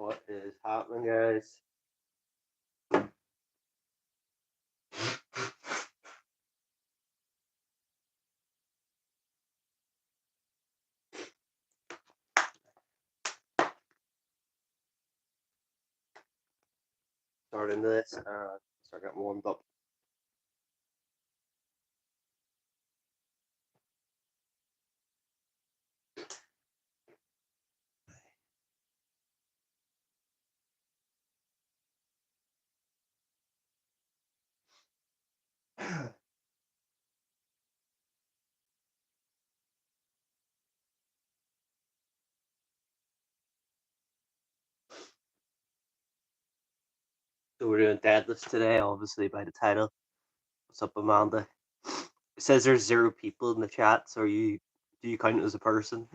What is happening, guys? Starting this, start getting warmed up. So we're doing deadlifts today, obviously by the title. What's up, Amanda? It says there's 0 people in the chat, so do you count as a person?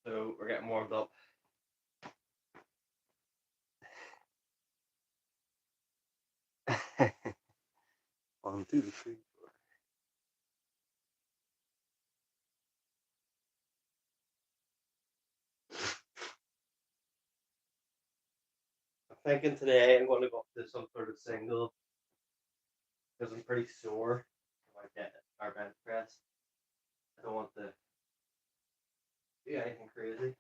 So we're getting warmed up. 1, 2, 3, 4. I'm thinking today I'm going to go up to some sort of single because I'm pretty sore from our bench press. I don't want to do anything crazy.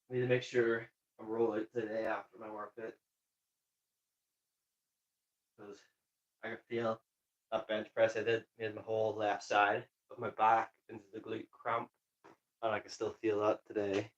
Need to make sure I roll out today after my workout because I can feel that bench press I did made my whole left side of my back into the glute cramp, and I can still feel that today.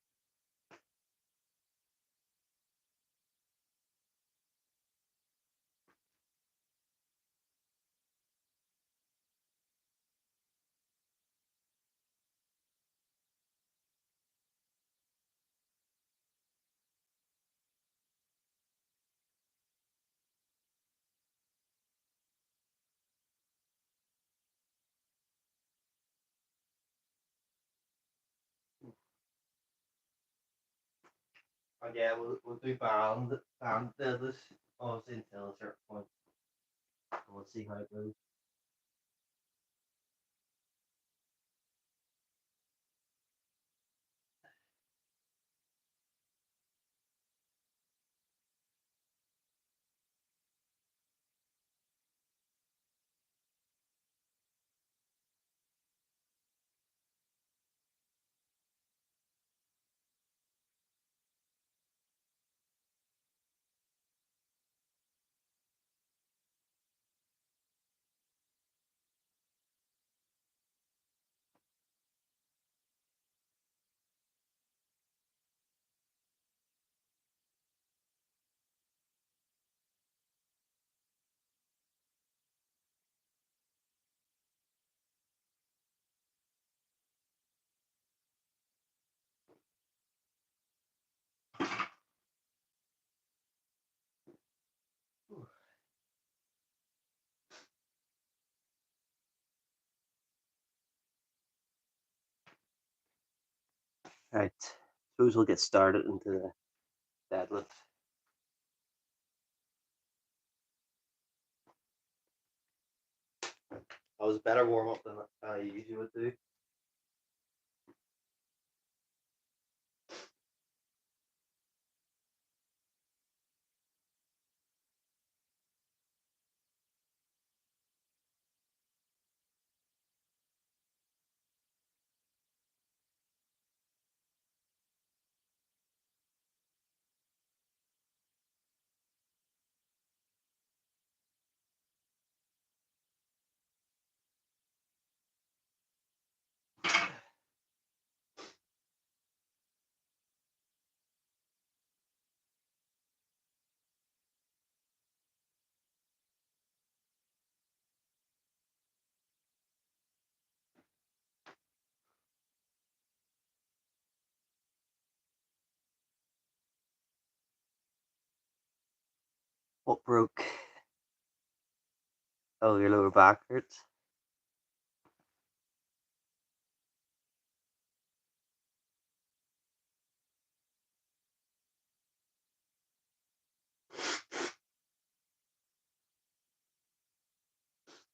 And yeah, we'll do band deadlifts obviously until a certain point. And we'll see how it goes. Right, suppose we'll get started into the deadlift. That was a better warm up than I usually would do. What broke? Oh, your lower back hurts.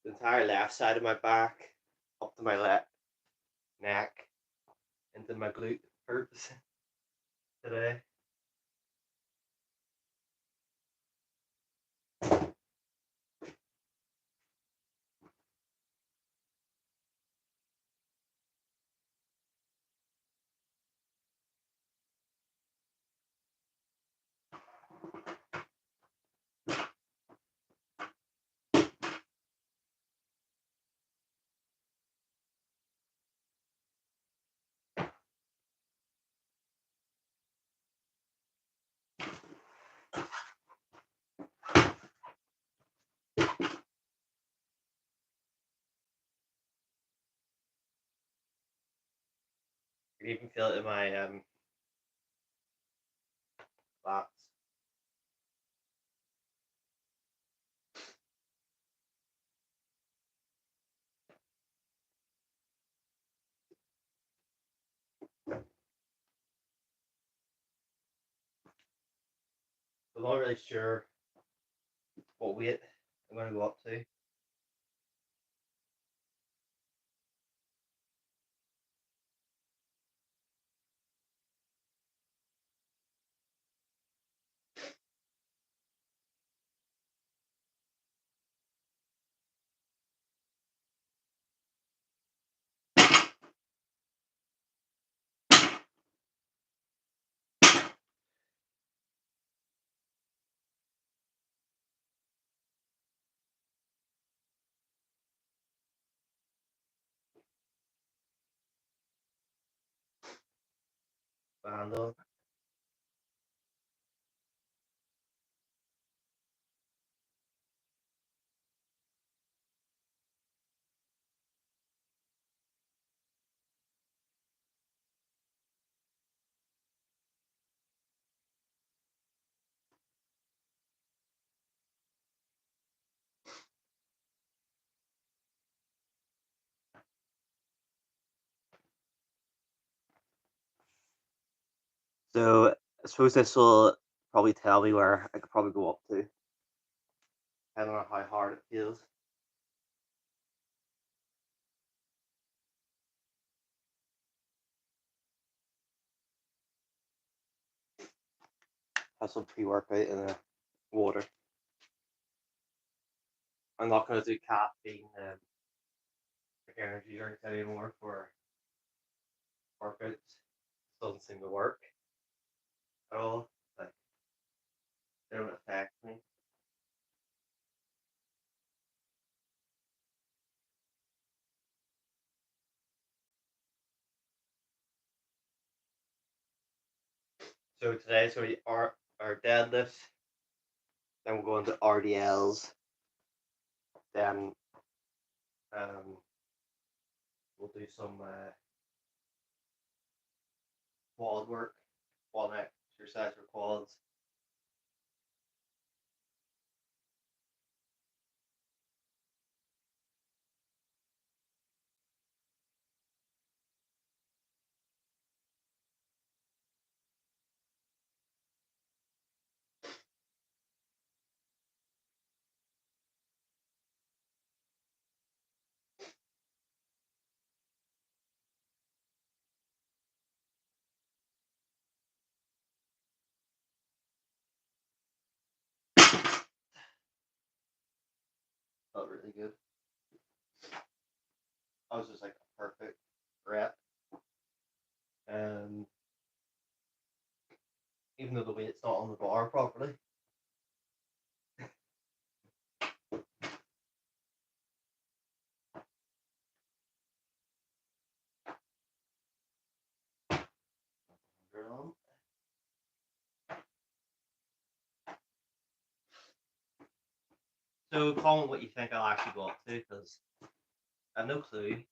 The entire left side of my back, up to my left neck, into my glute hurts today. I can even feel it in my lats. I'm not really sure what weight I'm going to go up to. Band on. So I suppose this will probably tell me where I could probably go up to, depending on how hard it feels. Have some pre-workout in the water. I'm not going to do caffeine or energy drinks anymore for workouts. It doesn't seem to work at all. Like, they don't affect me. So today's going to be our deadlifts. Then we'll go into RDLs. Then we'll do some quad work, quad exercise for quads. really good. I was just like a perfect rep. Even though the weight's not on the bar properly. So comment what you think I'll actually go up to, because I have no clue.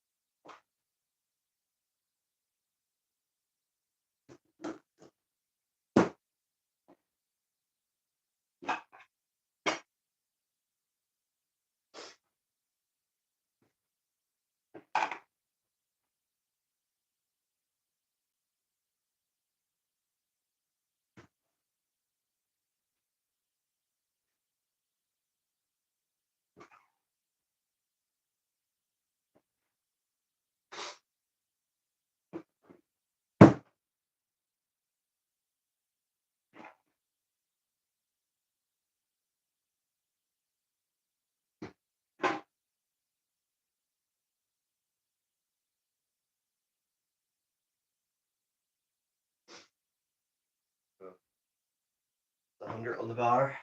The 100 on the bar.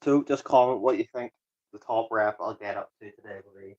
So just comment what you think the top rep I'll get up to today will be.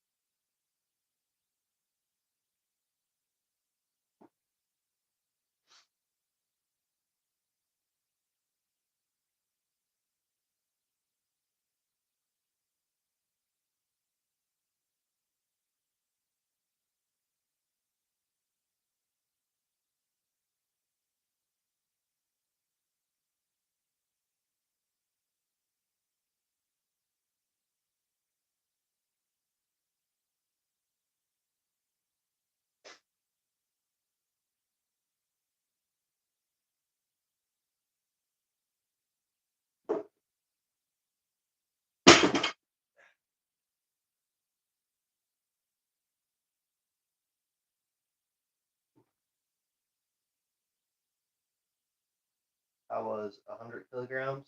That was 100 kilograms.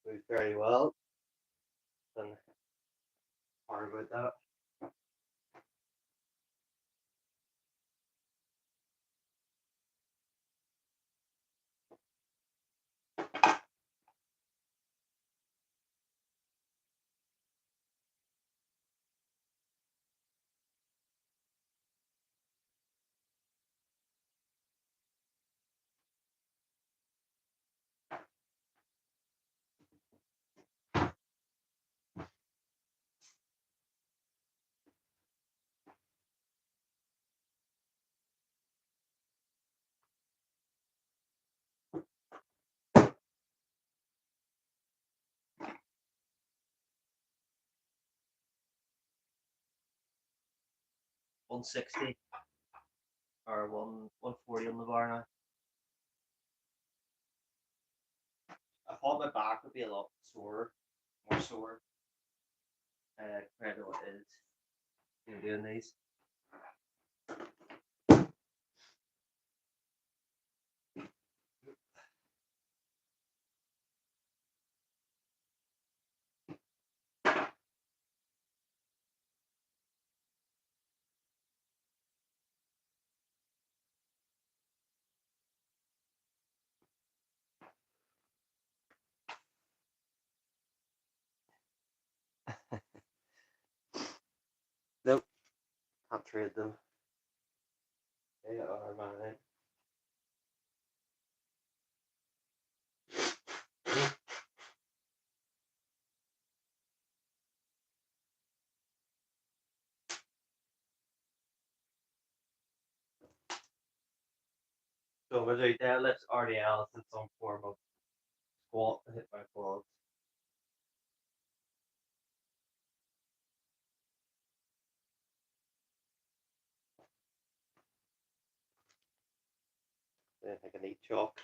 Moved very well. Then hard about that. $160 or 140 on the bar now. I thought my back would be a lot sore, more sore, compared to what it is, doing these. trade them. They are mine. So we'll do deadlifts, RDLs, and some form of squat to hit my quads. Then I can eat chalk.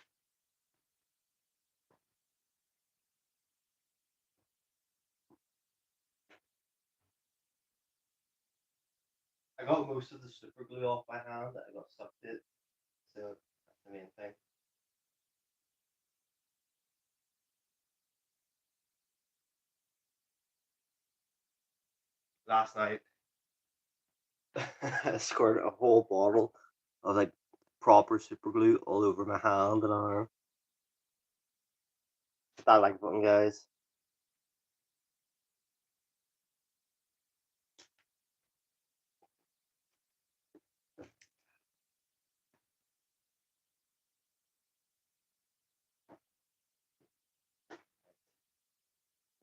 I got most of the super glue off my hand that I got stuck to it, so that's the main thing. Last night, I squirted a whole bottle of like proper super glue all over my hand and arm. That like button, guys.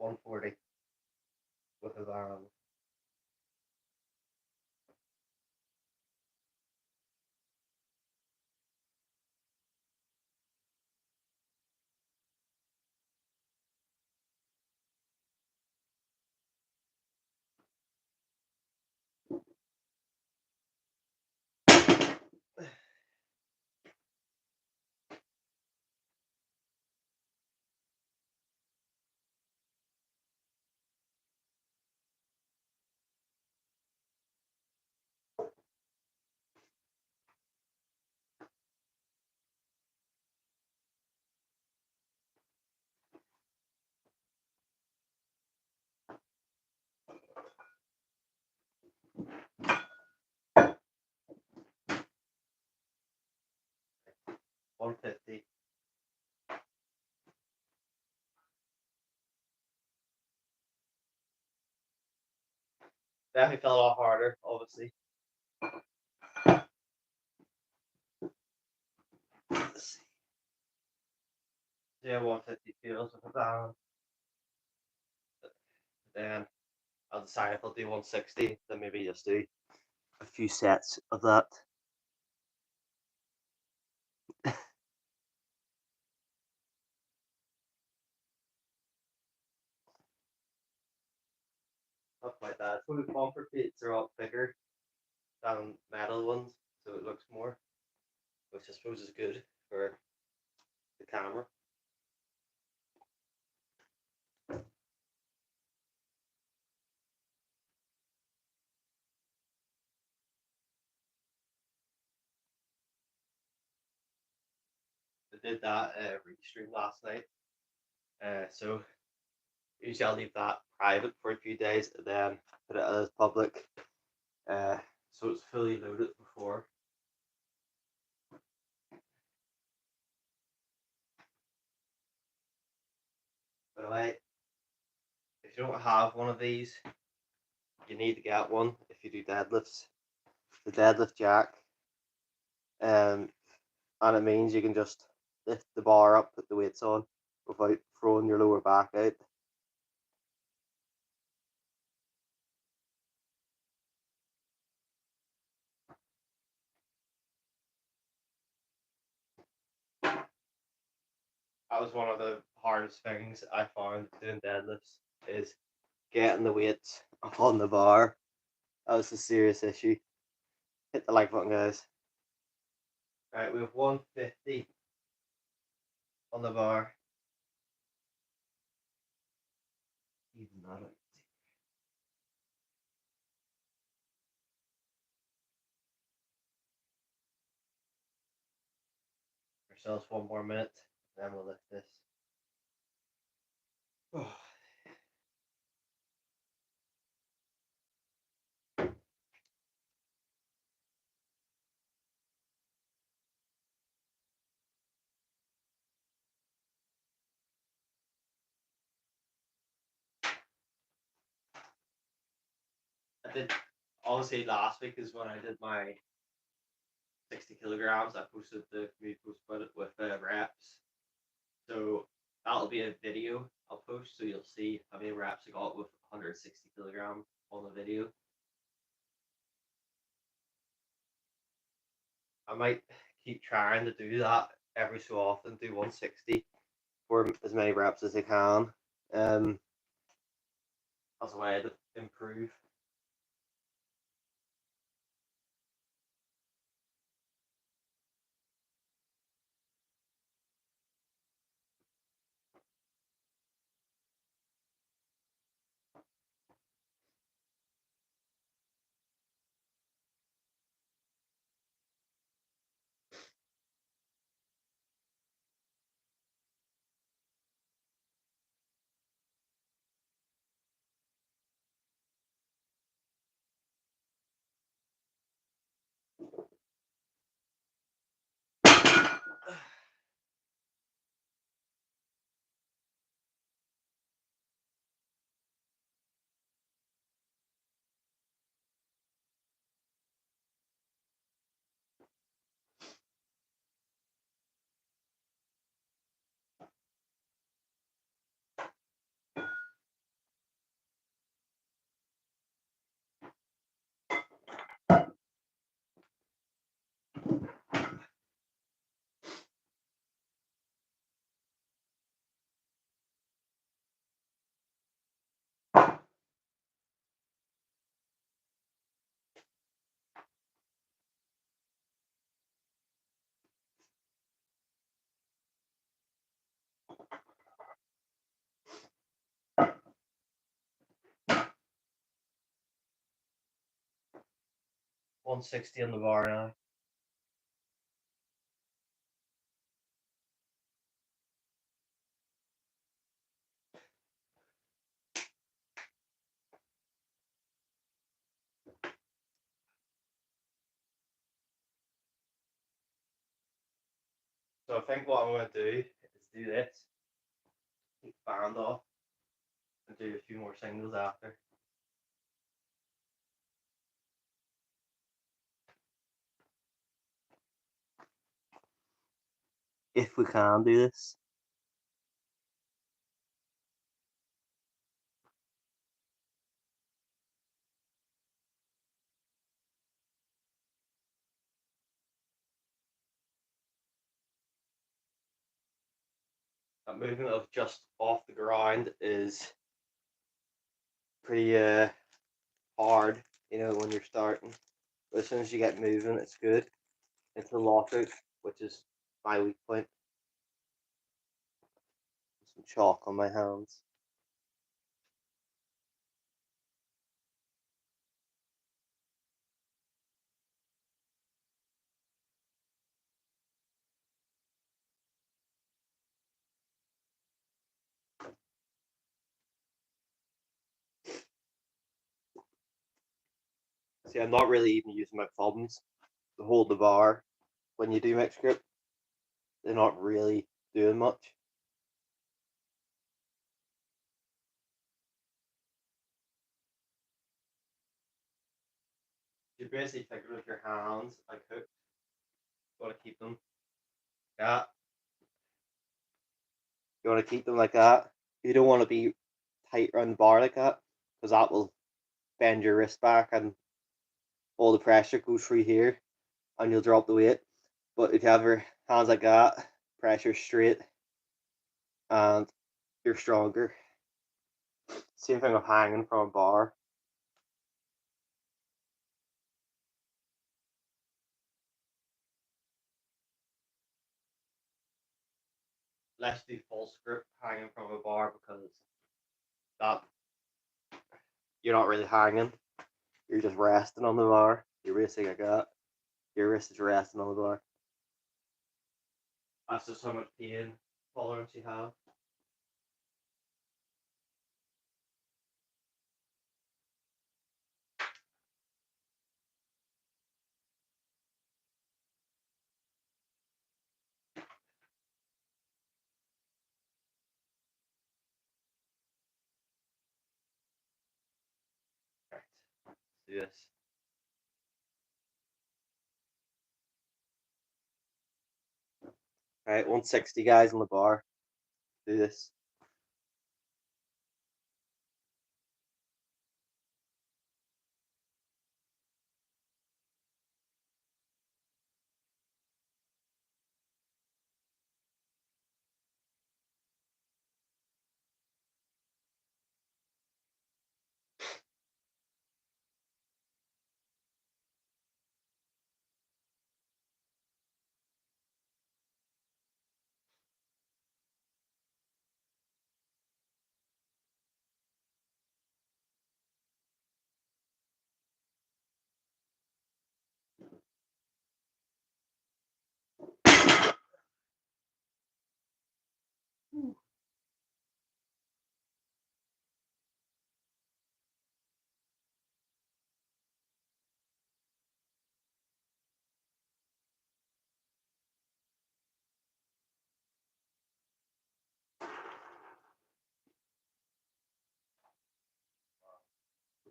$140 with his arm. $150. Definitely felt a lot harder, obviously. Let's see. Yeah, 150 feels with a balance. Then I'll decide if I'll do 160, then maybe just do a few sets of that. Not quite that. So the comfort plates are all bigger than metal ones, so it looks more, which I suppose is good for the camera. I did that restream last night, so usually I'll leave that private for a few days and then put it as public, so it's fully loaded before. By the way, if you don't have one of these, you need to get one if you do deadlifts. The deadlift jack, and it means you can just lift the bar up, put the weights on without throwing your lower back out. That was one of the hardest things I found doing deadlifts, is getting the weights up on the bar. That was a serious issue. Hit the like button, guys. Alright, we have 150 on the bar. Even that out. Ourselves one more minute, then we'll lift this. I did Obviously, last week is when I did my 60 kilograms. I posted the community post about it with reps. So that'll be a video I'll post, so you'll see how many reps I got with 160 kilogram on the video. I might keep trying to do that every so often, do 160 for as many reps as I can. As a way to improve. $160 on the bar now. So I think what I'm going to do is do this, take the band off, and do a few more singles after. If we can do this. That movement of just off the ground is pretty hard, when you're starting. But as soon as you get moving, it's good. It's the lockout, which is my weak point. Some chalk on my hands. See, I'm not really even using my thumbs to hold the bar when you do mixed grip. They're not really doing much. You basically figure with your hands like hooks. You want to keep them like that. You want to keep them like that. You don't want to be tight around the bar like that, because that will bend your wrist back and all the pressure goes through here and you'll drop the weight. But if you have your hands like that, pressure straight and you're stronger. Same thing with hanging from a bar. Let's do false grip hanging from a bar, because that you're not really hanging. You're just resting on the bar. You're basically like that. Your wrist is resting on the bar. That's just how much pain tolerance you have. Right. Let's do this. Alright, 160 guys on the bar. Do this.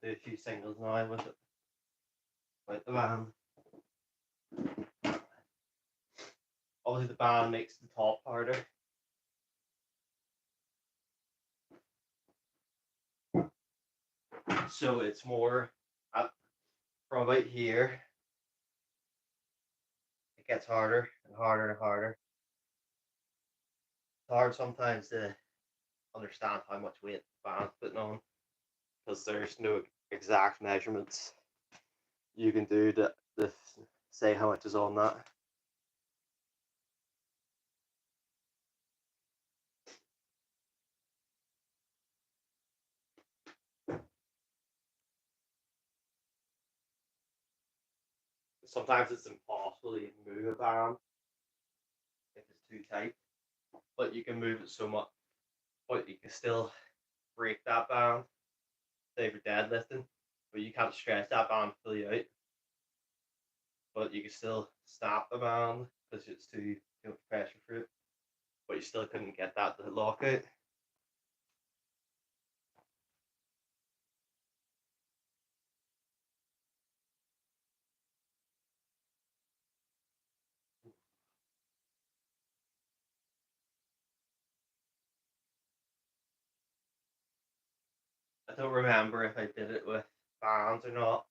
Do a few singles now with it. Like the band. Obviously the band makes the top harder. So it's more from about here. It gets harder and harder and harder. It's hard sometimes to understand how much weight the band's putting on because there's no exact measurements you can do to say how much is on that. Sometimes it's impossible to even move a band if it's too tight, but you can move it so much, but you can still break that band, say for deadlifting, but you can't stretch that band fully out. But you can still snap the band because it's too much pressure for it, but you still couldn't get that to lock out. I don't remember if I did it with bands or not,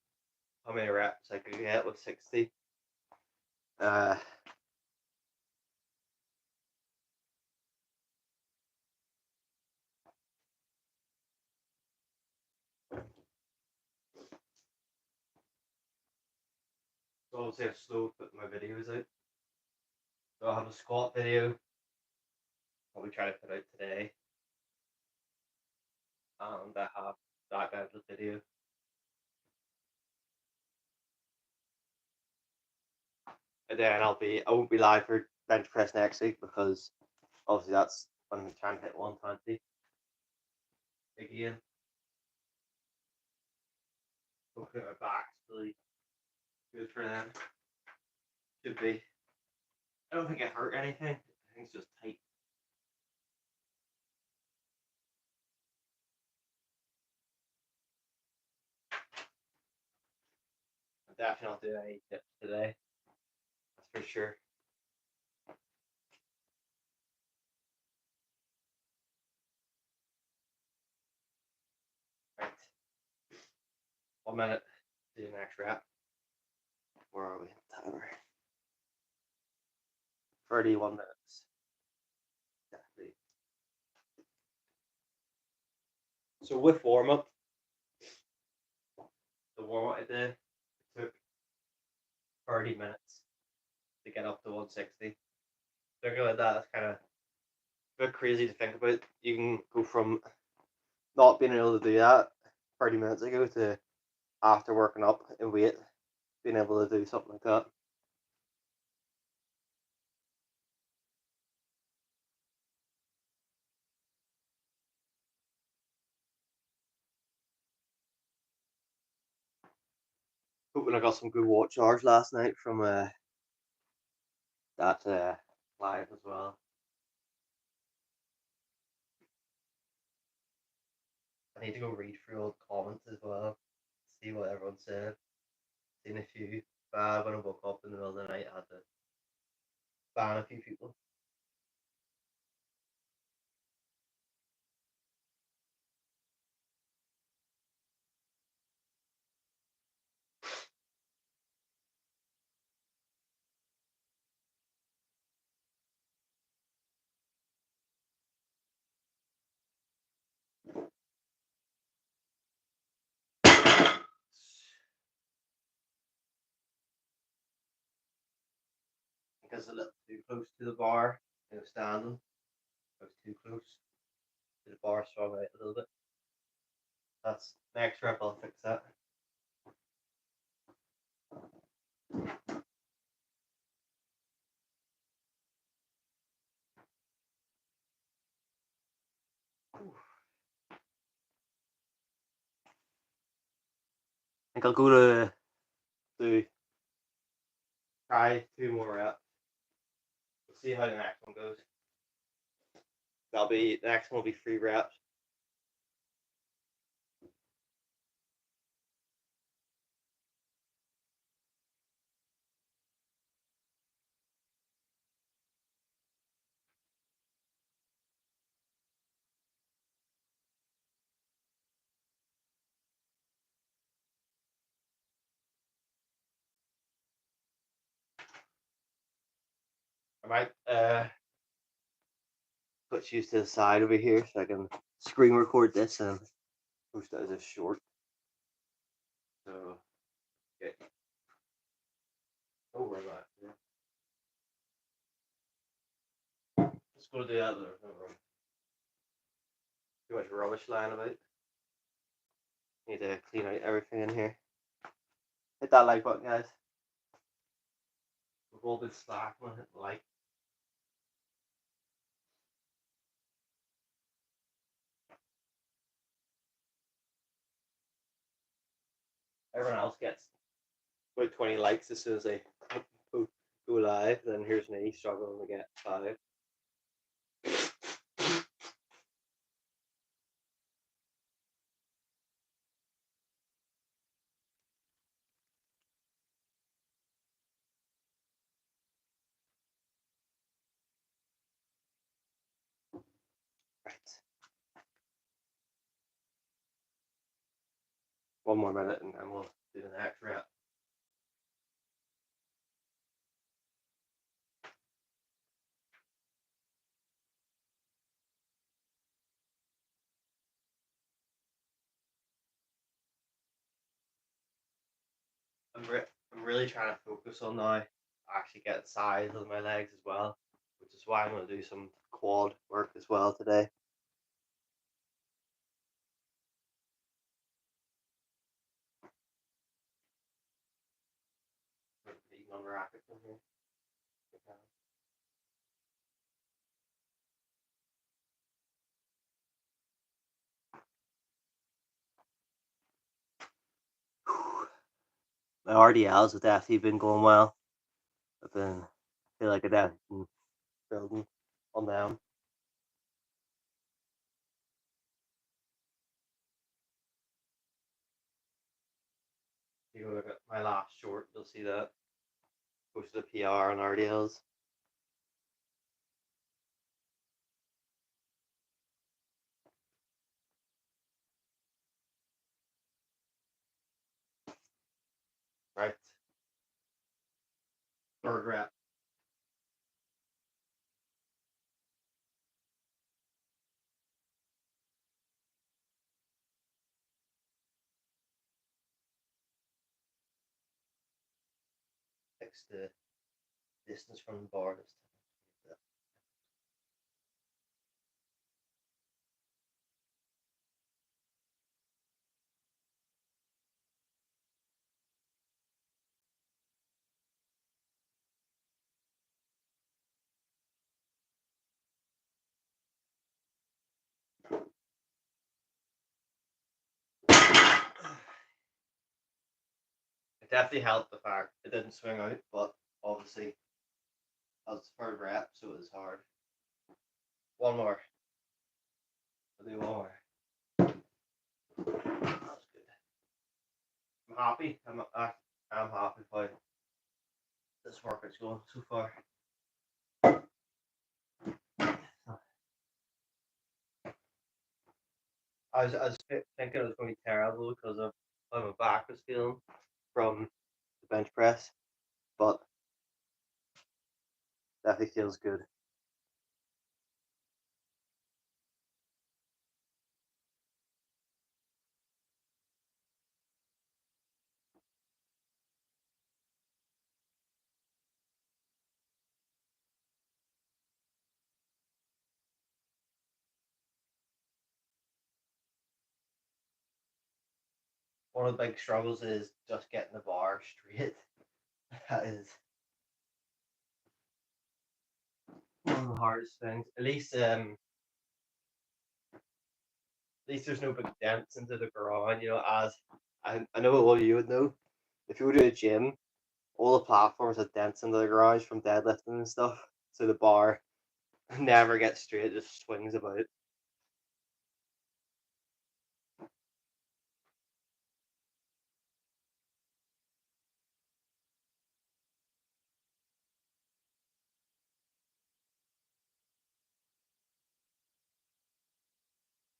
how many reps I could get with 60. So obviously I've slow putting my videos out. So I'll have a squat video, probably try to put out today. And I have that deadlift video. And then I won't be live for bench press next week because obviously that's when I'm trying to hit 120 again. Hopefully my back's really good for them. Should be. I don't think it hurt anything. I think it's just tight. I'm definitely not doing any tips today. That's for sure. Right. 1 minute. Do the next rep. Where are we? Timer. 31 minutes. Exactly. So with warm up, the warm up I did took 30 minutes to get up to 160. Thinking like that, that's kind of a bit crazy to think about. You can go from not being able to do that 30 minutes ago to after working up in weight, being able to do something like that. Hoping I got some good watch hours last night from that live as well. I need to go read through old comments as well, see what everyone said. Seen a few bad when I woke up in the middle of the night. I had to ban a few people. think I was a little too close to the bar. I was standing. I was too close to the bar, swung out a little bit. That's next rep. I'll fix that. I think I'll go to try 2 more reps. We'll see how the next one goes. The next one will be 3 reps. I might put you to the side over here so I can screen record this and post it as a short. So, okay. Oh, where am I? Let's go to the other room. Too much rubbish lying about. Need to clean out everything in here. Hit that like button, guys. We've all been slacking on hitting like. Everyone else gets about 20 likes as soon as they go live. Then here's me struggling to get 5. Right. 1 more minute and then we'll do the next rep. I'm really trying to focus on now actually getting size of my legs as well, which is why I'm going to do some quad work as well today. On the racket from here. My RDLs have definitely been going well. I feel like I've definitely been building on them. If you look at my last short, you'll see that. Posted a PR on RDLs. Right. 3rd rep. Fix the distance from the bar this time. It definitely helped the fact it didn't swing out, but obviously that was the 3rd rep, so it was hard. 1 more. I'll do 1 more. That's good. I'm happy. I'm happy with how this workout's going so far. I was thinking it was going to be terrible because of how my back was feeling from the bench press, but definitely feels good. one of the big struggles is just getting the bar straight. That is one of the hardest things. At least there's no big dents into the ground, you know, as I know all you would know. If you go to a gym, all the platforms have dents into the garage from deadlifting and stuff. So the bar never gets straight, it just swings about.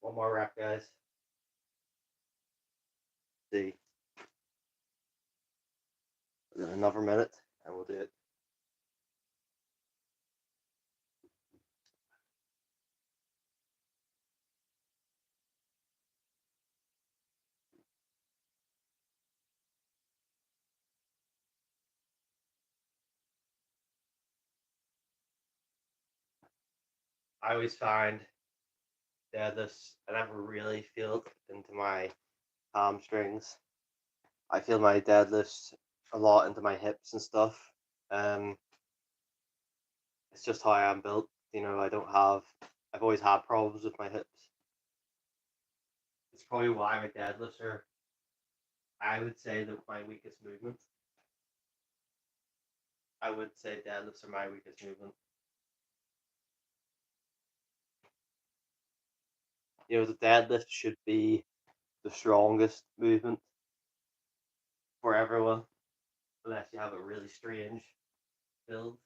One more rep, guys. See. Then another minute and we'll do it. I always find deadlifts, I never really feel it into my hamstrings. I feel my deadlifts a lot into my hips and stuff. It's just how I am built. You know, I've always had problems with my hips. It's probably why my deadlifts are, I would say, my weakest movement. I would say deadlifts are my weakest movement. You know, the deadlift should be the strongest movement for everyone, unless you have a really strange build.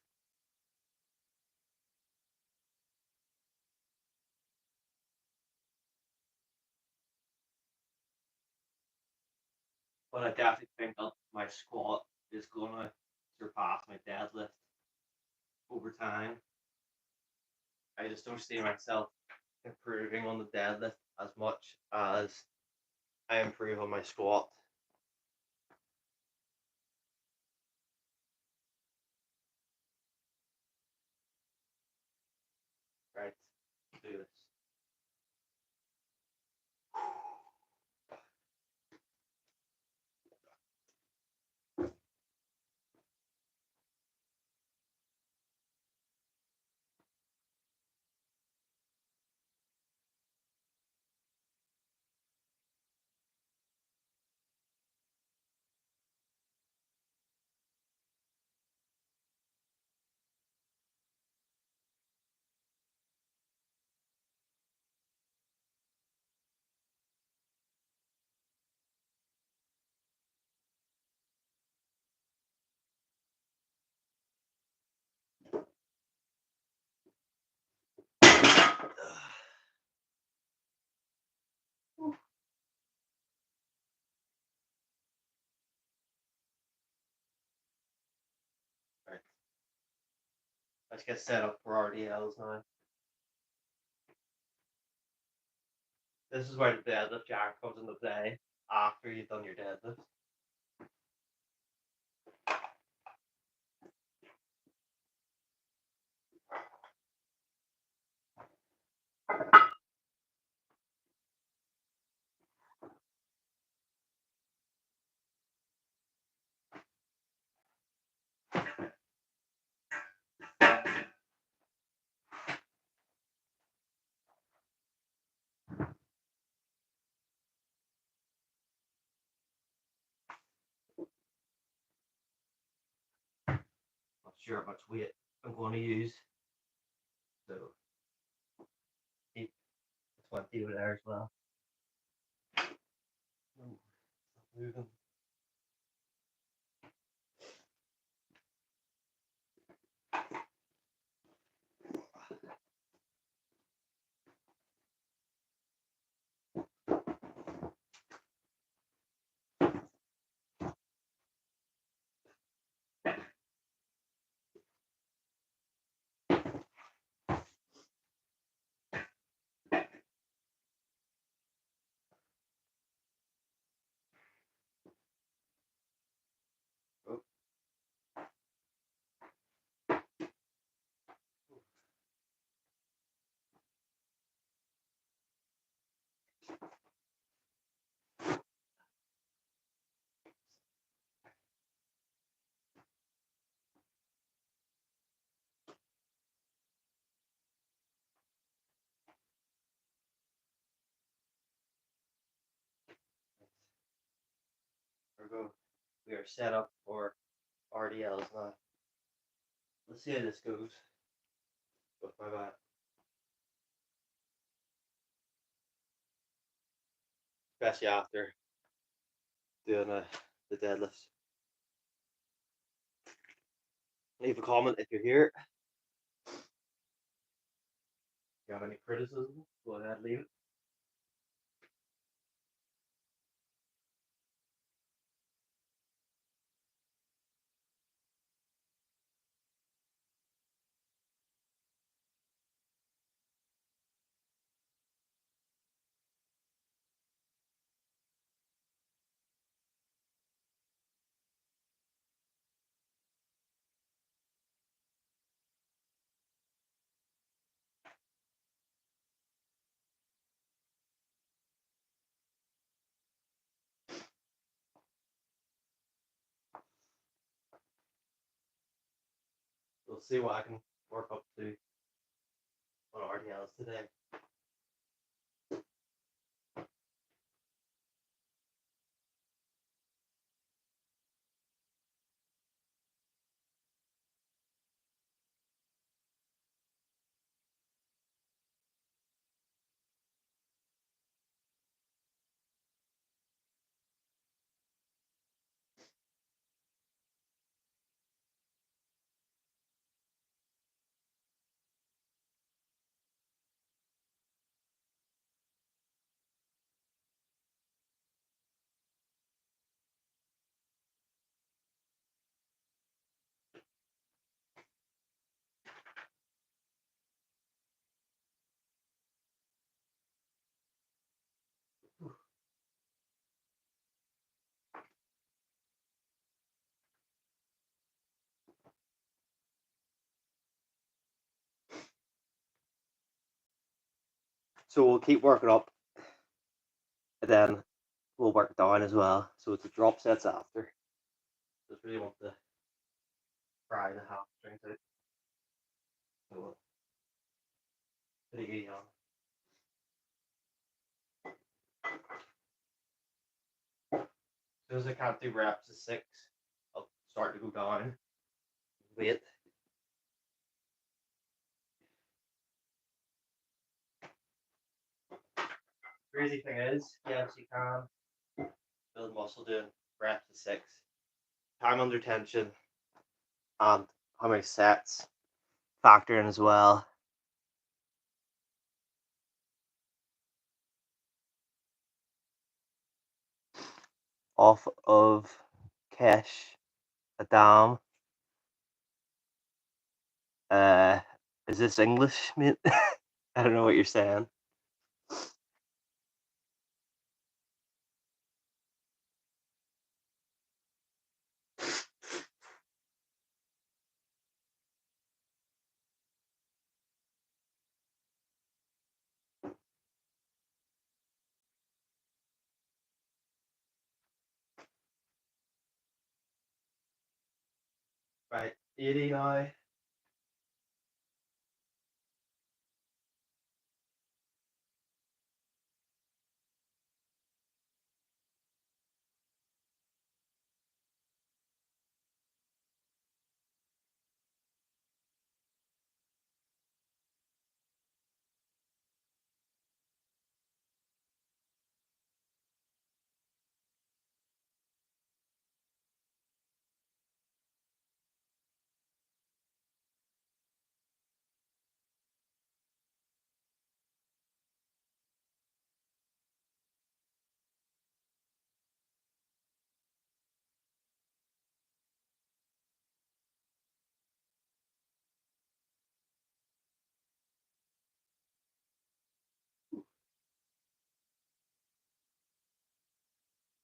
But I definitely think that my squat is going to surpass my deadlift over time. I just don't see myself improving on the deadlift as much as I improve on my squat. Right, do this. Right. Let's get set up for RDLs now. This is where the deadlift jack comes into play after you've done your deadlift. Not sure how much weight I'm going to use, so keep the 20 over there as well. Moving. we are set up for RDLs now. Let's see how this goes with my back. Especially after doing the deadlifts. Leave a comment if you're here. If you have any criticism, go ahead, leave it. We'll see what I can work up to on RDLs today. So we'll keep working up, and then we'll work down as well. So it's a drop sets after. Just really want to fry the hamstrings out. So we'll put it easy on. As soon as I can't do reps of 6, I'll start to go down. Wait. Crazy thing is, yes, you can build muscle doing reps of 6. Time under tension and how many sets factor in as well. Off of Kesh Adam. Is this English, mate? I don't know what you're saying. Right, 80 now.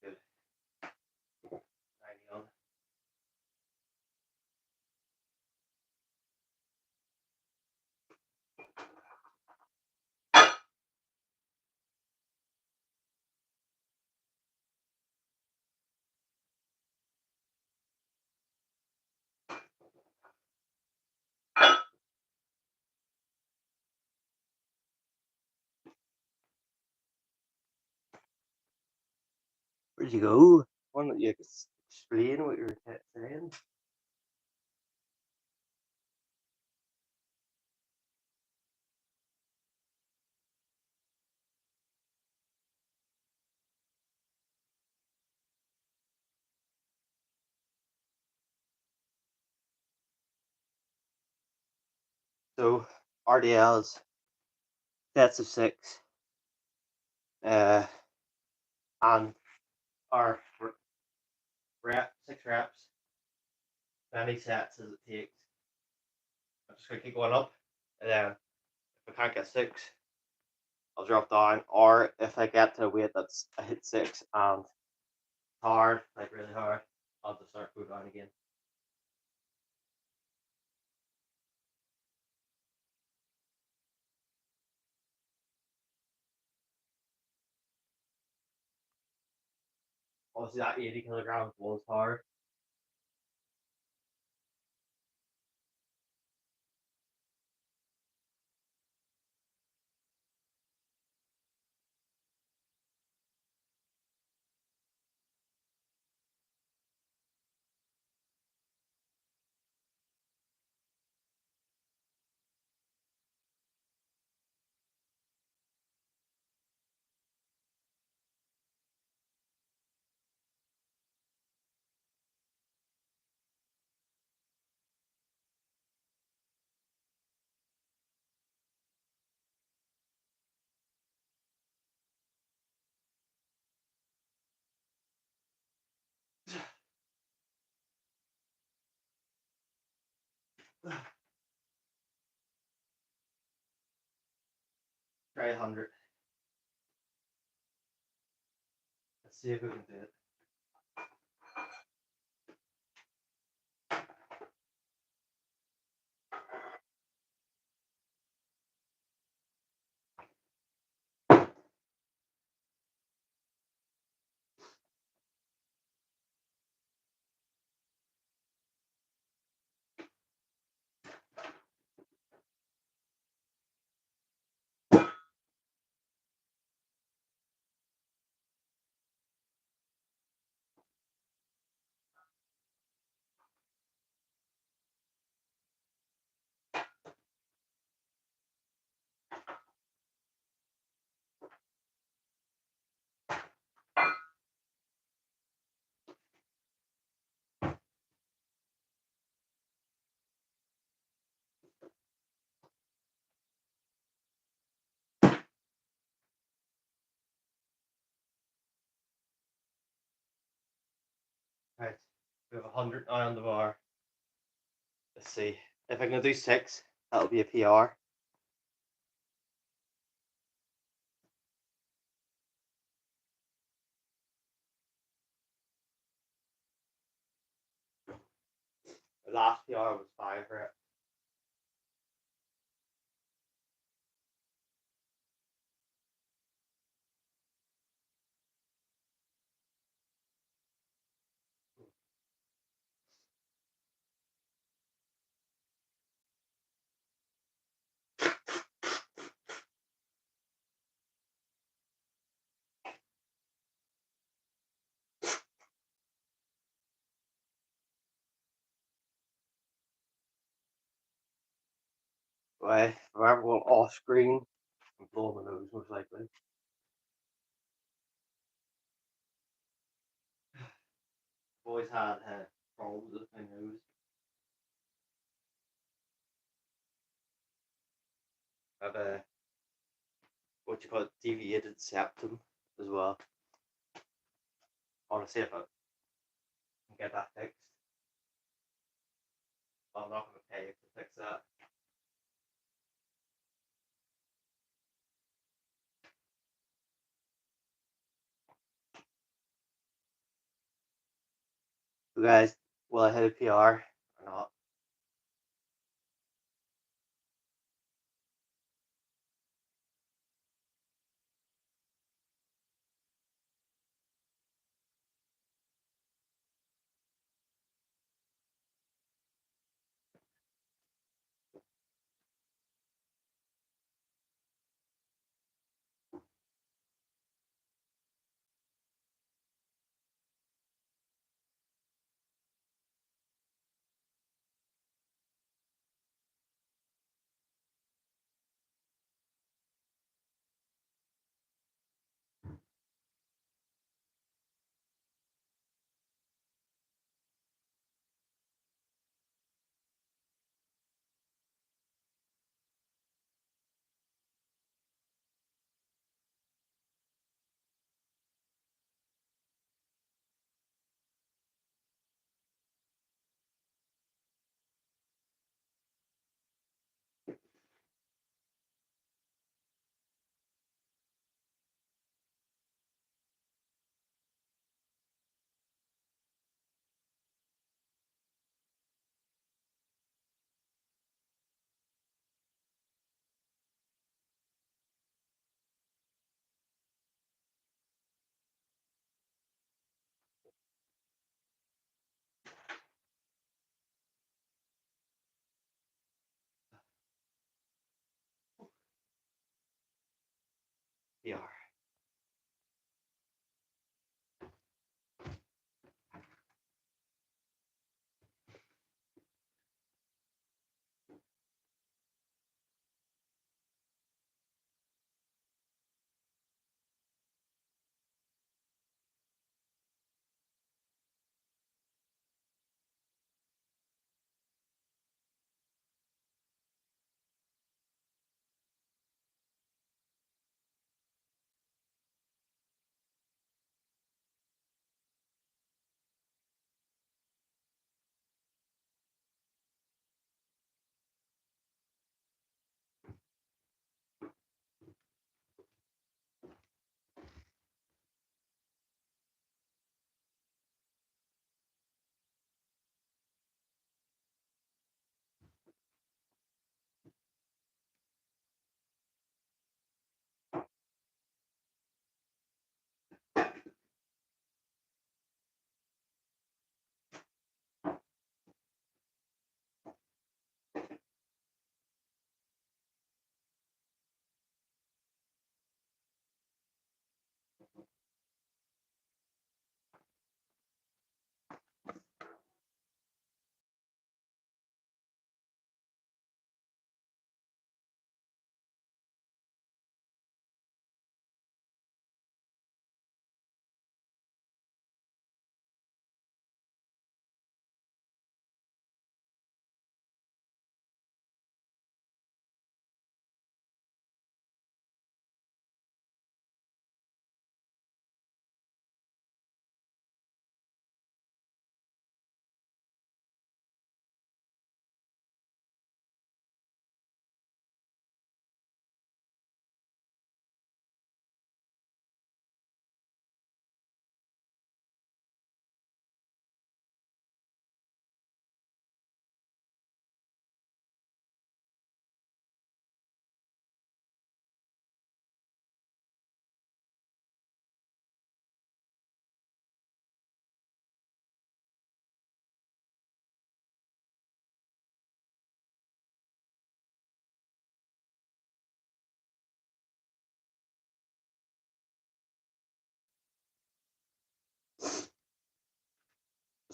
Good. 90 on. Where'd you go? One that you could explain what you were saying. So RDLs, sets of 6, and our 6 reps, 20 sets as it takes. I'm just gonna keep going up, and then if I can't get 6, I'll drop down. Or if I get to a weight that's I hit 6 and hard, like really hard, I'll just start going down again. Obviously, that 80 kilograms was hard. Try 100. Let's see if we can do it. Right, we have 100 now on the bar. Let's see. If I can do 6, that'll be a PR. The last PR was 5 reps. Well, if I'm ever going off screen, I'm blowing my nose most likely. I've always had problems with my nose. I have a what you call it, deviated septum as well. I want to see if I can get that fixed. I'm not going to pay to fix that. So guys, will I hit a PR or not?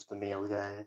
just the male guys.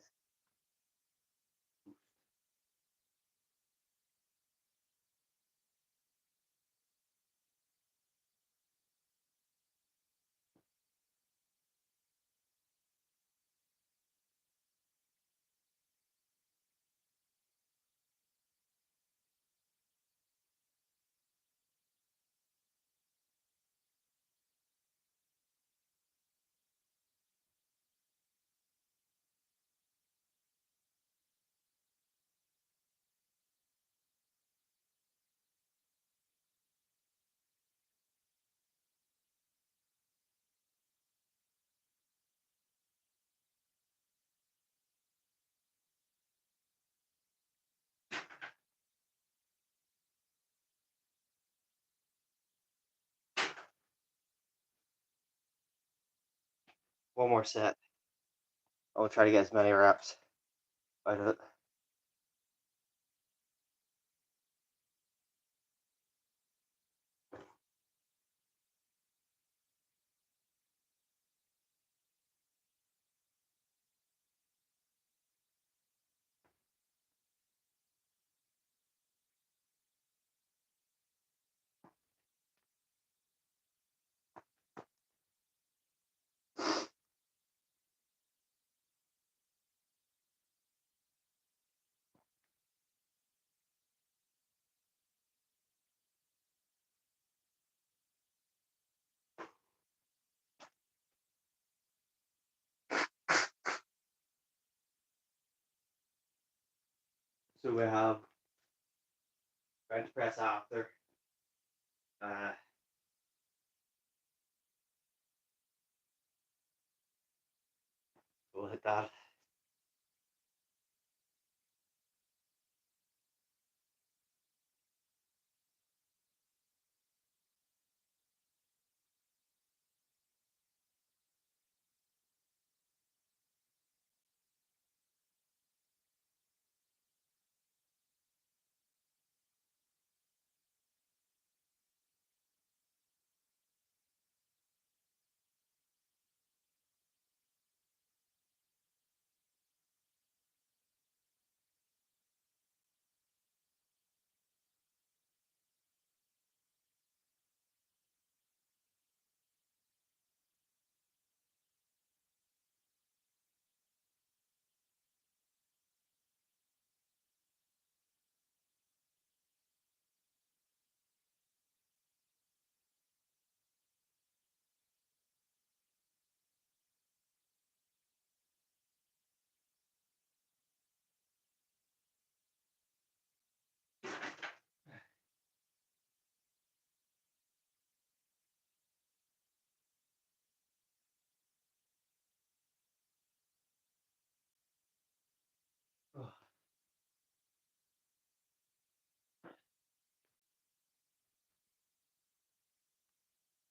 One more set. I'll try to get as many reps out of it. So we have bench press after. We'll hit that.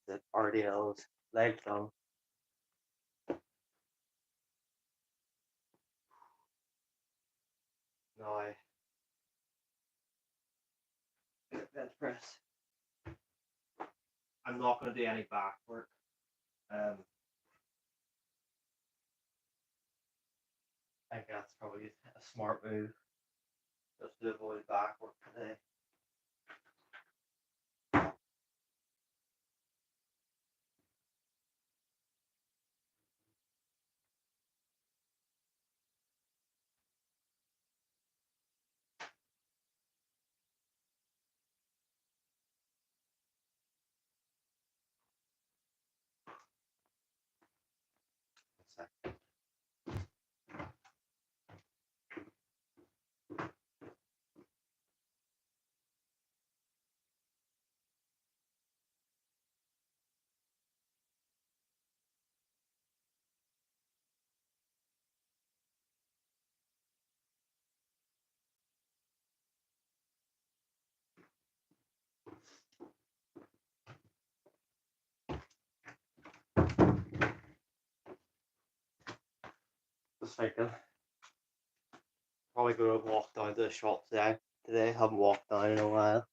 The RDLs, leg thumb. Now I bench press. I'm not going to do any back work. I think that's probably a smart move, just to avoid back work today. One sec. Just thinking. Probably going to walk down to the shop today. Haven't walked down in a while.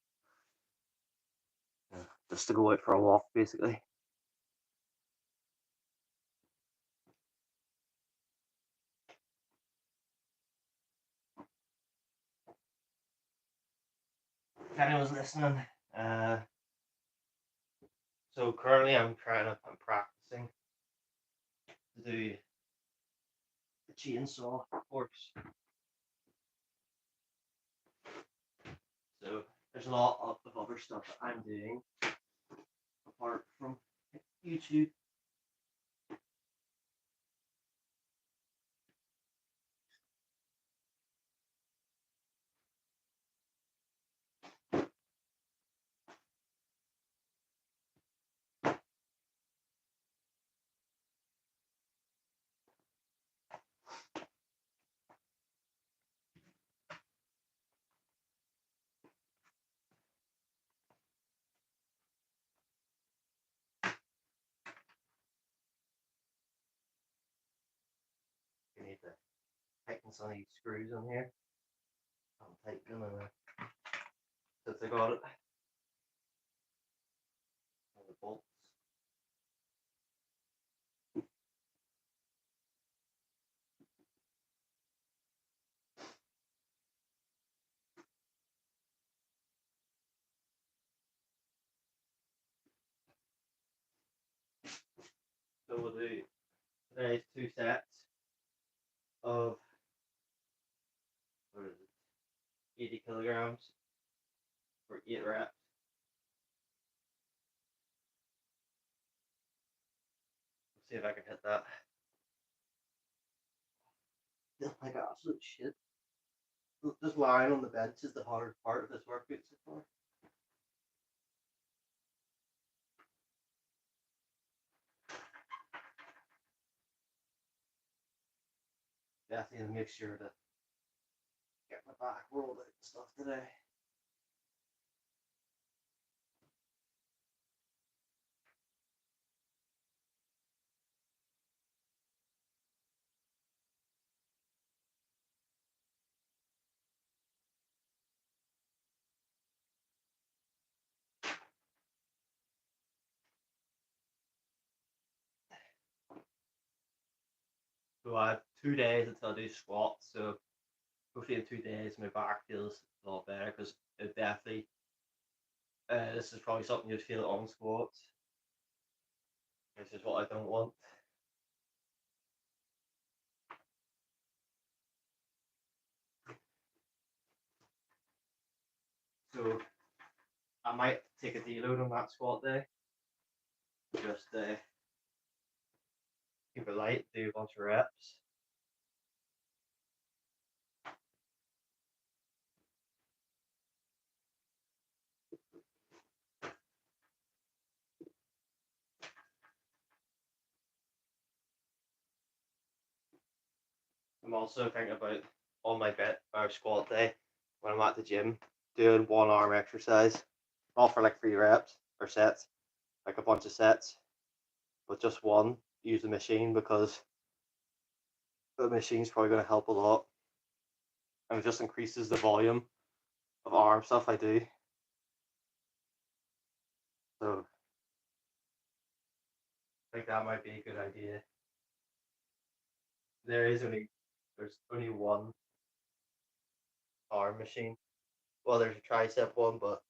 Just to go out for a walk, basically. if anyone's listening. So currently I'm practicing to do the chainsaw course. So there's a lot of other stuff that I'm doing apart from YouTube. You need to tighten some of these screws on here. I'll tighten them since I got it. And the bolts. So we'll do today's 2 sets of, what is it, 80 kilograms for 8 reps. Let's see if I can hit that. Feels like absolute shit. Just lying on the bench is the hardest part of this workout so far. Definitely make sure to get my back rolled out and stuff today. So I have 2 days until I do squats. So hopefully in 2 days my back feels a lot better because it definitely, this is probably something you'd feel on squats. This is what I don't want. So I might take a deload on that squat day. Just keep it light, do a bunch of reps. I'm also thinking about on my squat day when I'm at the gym doing 1 arm exercise, not for like 3 reps or sets, like a bunch of sets, but just one. Use the machine because the machine's probably going to help a lot, and it just increases the volume of arm stuff I do. So I think that might be a good idea. There's only one arm machine. Well, there's a tricep one, but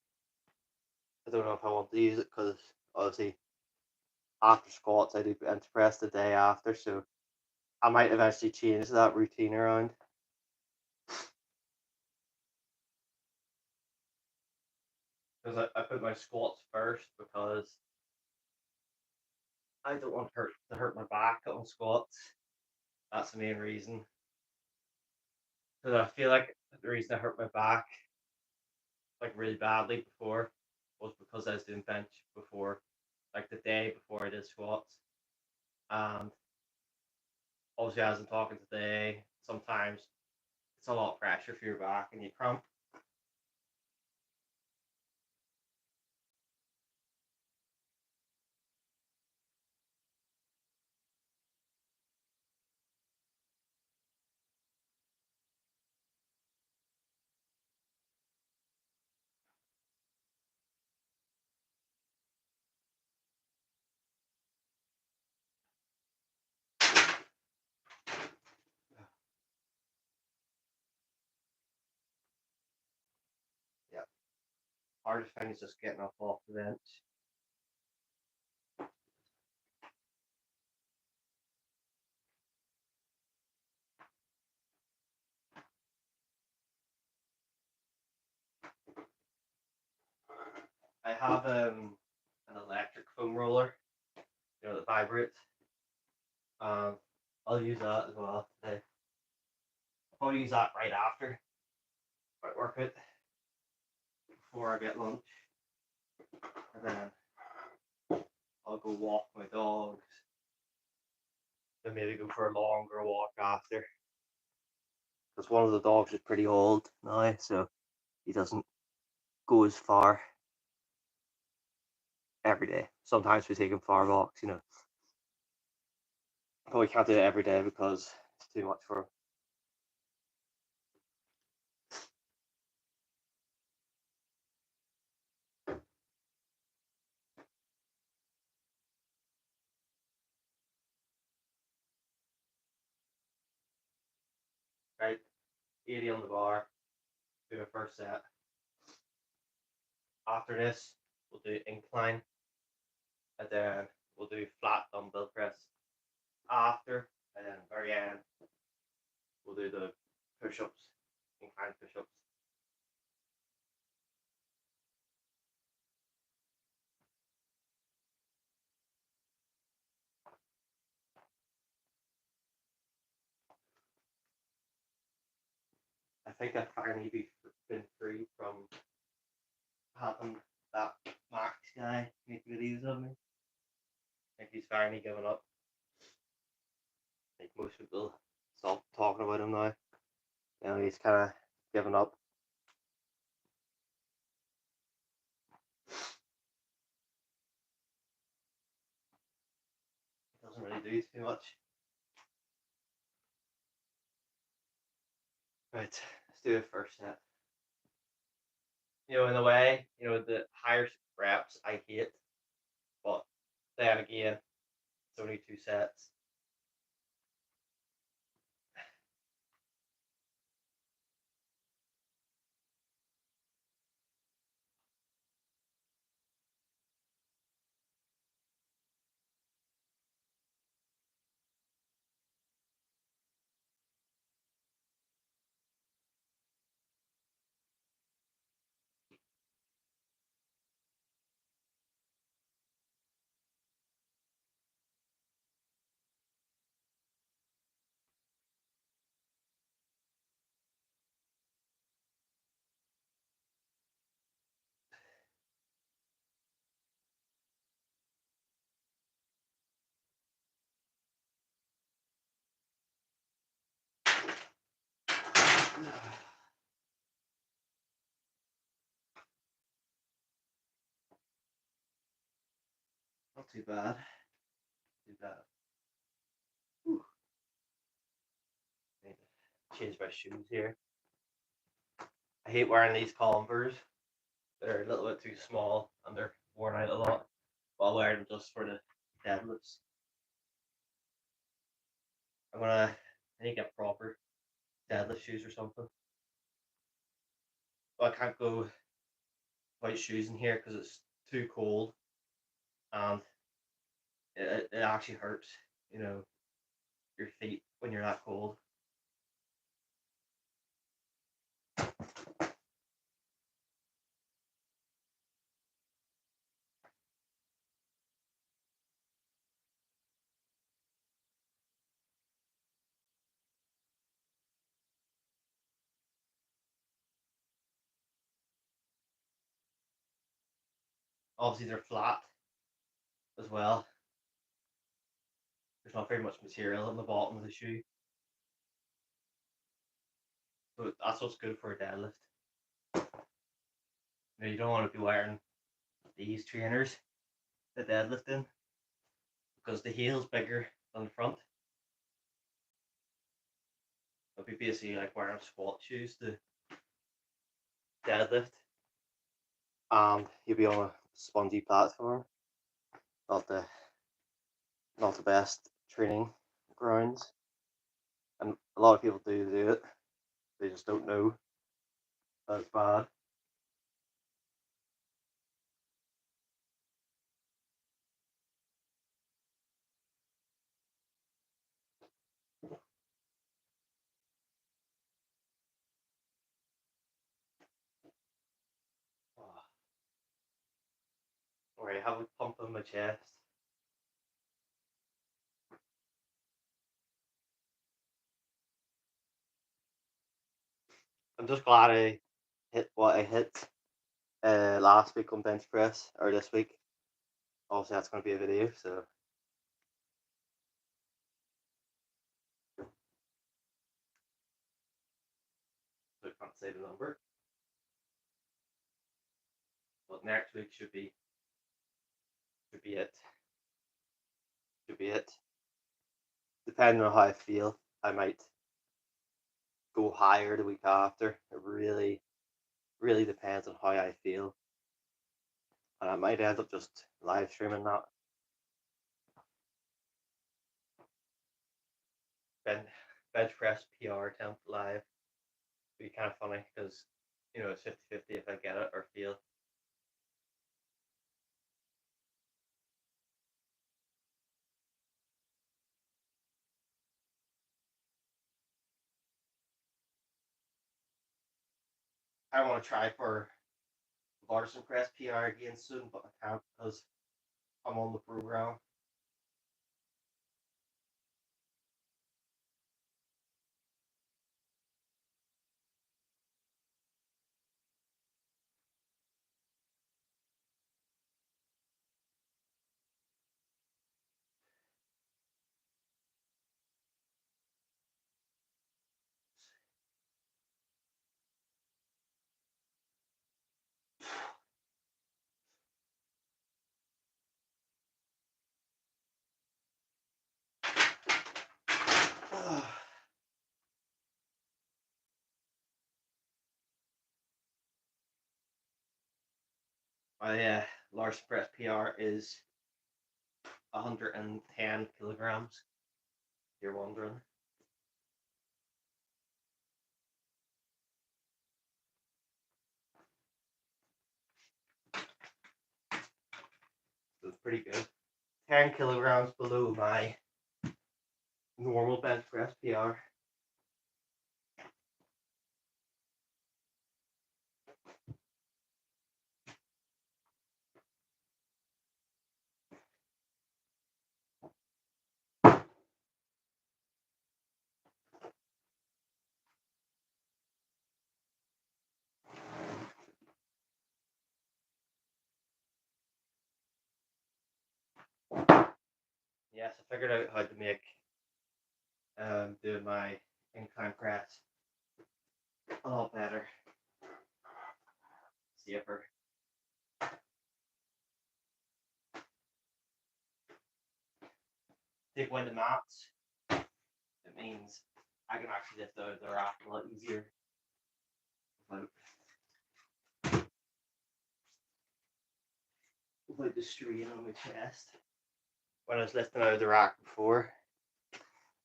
I don't know if I want to use it because obviously after squats I do bench press the day after, so I might eventually change that routine around. Because I put my squats first because I don't want to hurt my back on squats. That's the main reason. Because I feel like the reason I hurt my back like really badly before was because I was doing bench before, like the day before I did squats. And obviously, as I'm talking today, sometimes it's a lot of pressure for your back and you cramp. hardest thing is just getting up off the bench. I have an electric foam roller, you know, that vibrates. I'll use that as well today. I'll probably use that right after I work it before I get lunch, and then I'll go walk my dogs. Then maybe go for a longer walk after. Because one of the dogs is pretty old now, so he doesn't go as far every day. Sometimes we take him far walks, you know. But we can't do it every day because it's too much for him. Right, 80 on the bar, do the first set. After this, we'll do incline, and then we'll do flat dumbbell press. After, and then very end, we'll do the push-ups, incline push-ups. I think I've finally been free from having that Max guy make videos of me. I think he's finally given up. I think most people stop talking about him now. You know, he's kind of given up. He doesn't really do too much. Right, let's do the first set. You know, in a way, you know, the higher reps I hate, but then again, it's only 2 sets. Not too bad. Too bad. Whew. Need to change my shoes here. I hate wearing these Converse. They're a little bit too small and they're worn out a lot. But I'll wear them just for the deadlifts. I need to get proper deadlift shoes or something. But I can't go without shoes in here because it's too cold and it actually hurts, you know, your feet when you're that cold. Obviously, they're flat as well. There's not very much material on the bottom of the shoe. But that's what's good for a deadlift. You know, you don't want to be wearing these trainers, the deadlifting, because the heel's bigger than the front. It'll be basically like wearing squat shoes to deadlift. And you'll be on a spongy platform. Not the best training grounds. And a lot of people do it. They just don't know that it's bad. Sorry, I have a pump in my chest. I'm just glad I hit what I hit last week on bench press, or this week. Obviously, that's going to be a video, so. I can't say the number. But next week should be it. Should be it. Depending on how I feel, I might go higher the week after. It really depends on how I feel. And I might end up just live streaming that. Bench press PR attempt live. It'd be kind of funny because, you know, it's 50-50 if I get it or feel. I want to try for Larson press PR again soon, but I can't because I'm on the program. My Larson press PR is 110 kilograms. If you're wondering. So it's pretty good. 10 kilograms below my normal bench press PR. Yes, I figured out how to make doing my incline press a lot better, safer. Take away the mats, it means I can actually lift out the rack a lot easier without the strain on my chest. When I was lifting out of the rack before,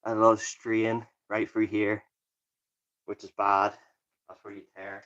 I had a lot of strain right through here, which is bad. That's where you tear.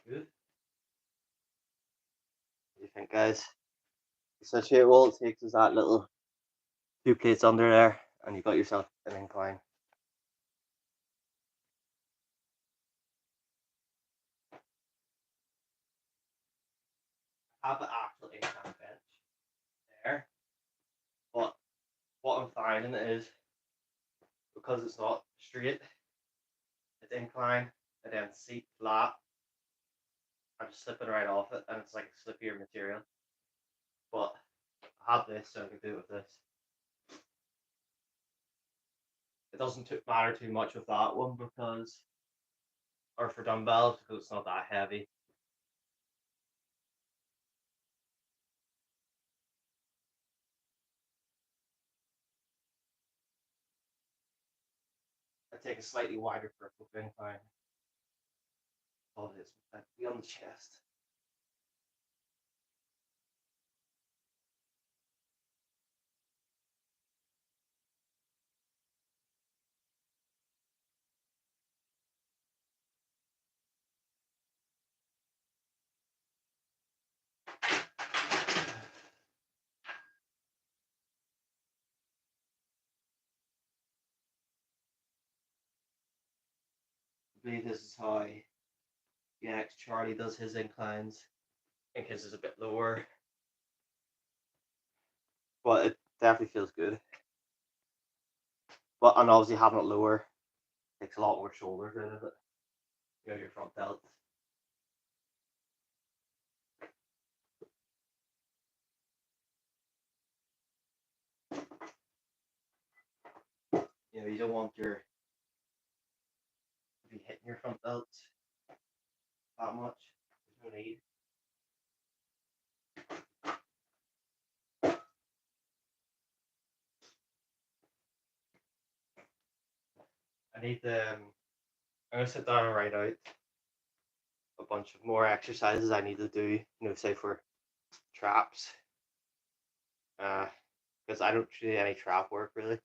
Good. What do you think, guys? Essentially, all it takes is that little 2 plates under there, and you got yourself an incline. I have the actual incline bench there, but what I'm finding is because it's not straight, it's incline, and then seat flat. I'm just slipping right off it, and it's like a slippier material. But I have this, so I can do it with this. It doesn't matter too much with that one because, or for dumbbells, because it's not that heavy. I take a slightly wider vertical incline. All this be on the chest. I believe this is how Charlie does his inclines. I think his is a bit lower, but it definitely feels good. But and obviously having it lower takes a lot more shoulders out of it. You know, your front delt. You know, you don't want your to be hitting your front delts that much. There's no need. I need to. I'm gonna sit down and write out a bunch of more exercises I need to do. You know, say for traps. Because I don't do any trap work really.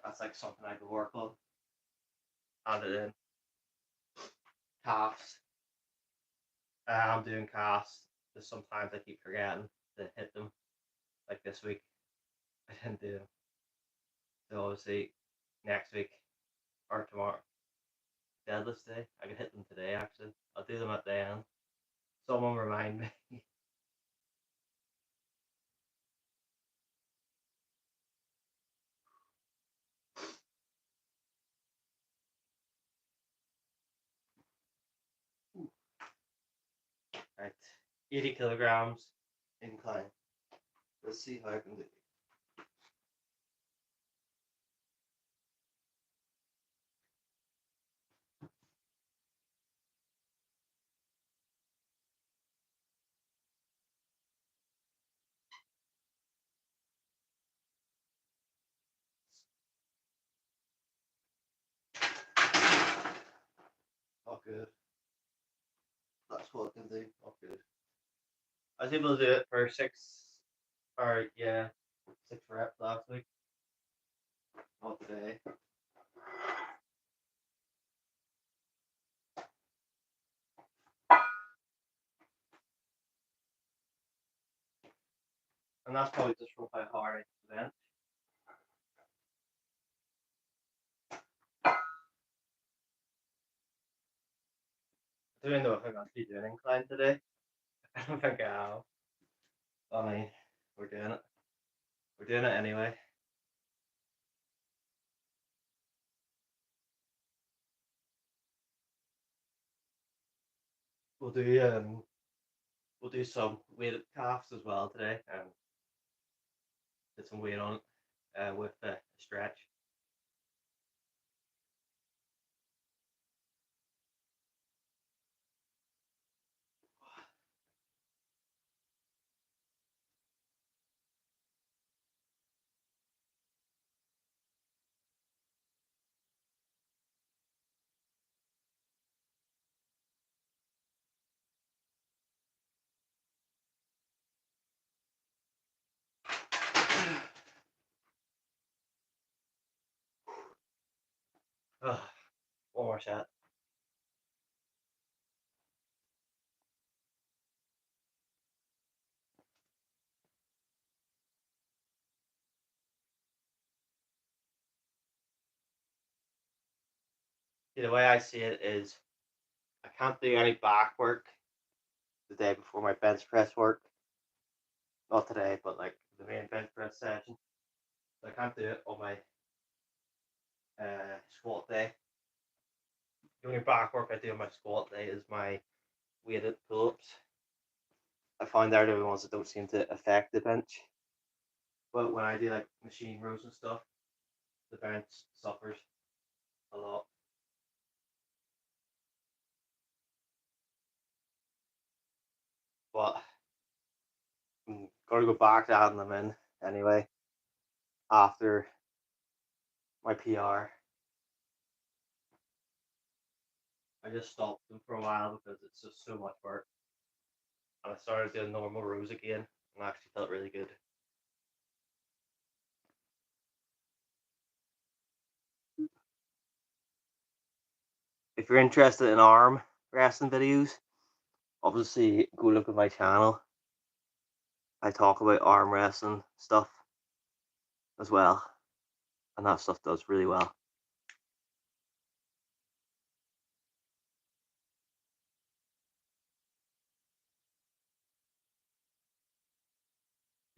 That's like something I could work on. Add it in. Calves. I'm doing calves. Just sometimes I keep forgetting to hit them. Like this week, I didn't do them. So obviously, next week or tomorrow, deadlift day. I can hit them today. Actually, I'll do them at the end. Someone remind me. Right, 80 kilograms incline. Let's see how I can do. Oh, good. That's what I can do. Oh, good. I was able to do it for 6 reps last week. Not today. And that's probably just from how hard I can bench. I don't know if I'm actually doing incline today. I don't think I have. I mean, we're doing it. We're doing it anyway. We'll do some weighted calves as well today and put some weight on it with the stretch. One more set. The way I see it is I can't do any back work the day before my bench press work. Not today, but like the main bench press session. So I can't do it on my squat day. The only back work I do on my squat day is my weighted pull-ups. I find they're the ones that don't seem to affect the bench. But when I do like machine rows and stuff, the bench suffers a lot. But I'm gonna go back to adding them in anyway after my PR. I just stopped them for a while because it's just so much work. And I started doing normal rows again and I actually felt really good. If you're interested in arm wrestling videos, obviously go look at my channel. I talk about arm wrestling stuff as well, and that stuff does really well.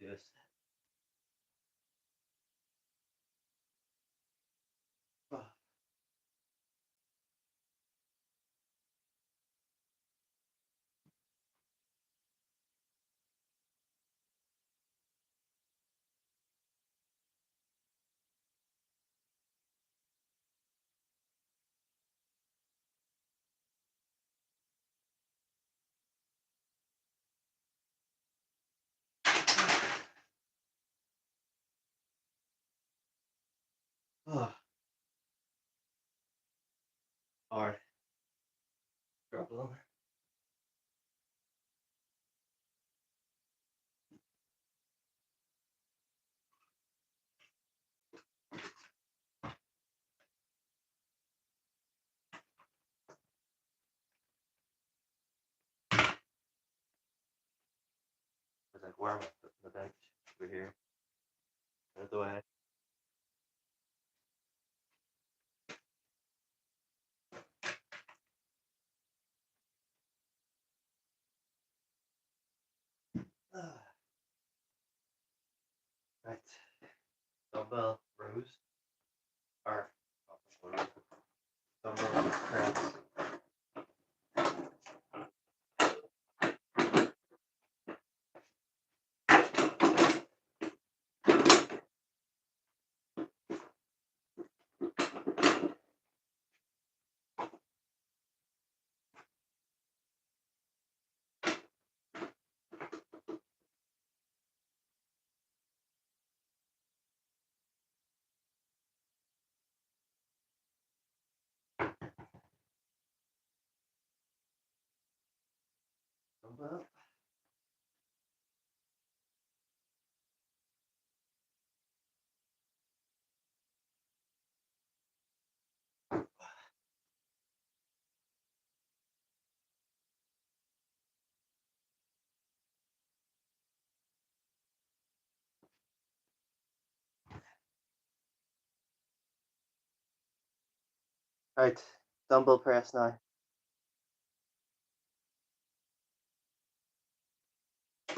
Yes. Hard. Struggling. I was like, where am I putting the bench? Over here. Out of the way. Right. Dumbbell rows. Or dumbbell press. Dumbbell. Right. Dumbbell press now.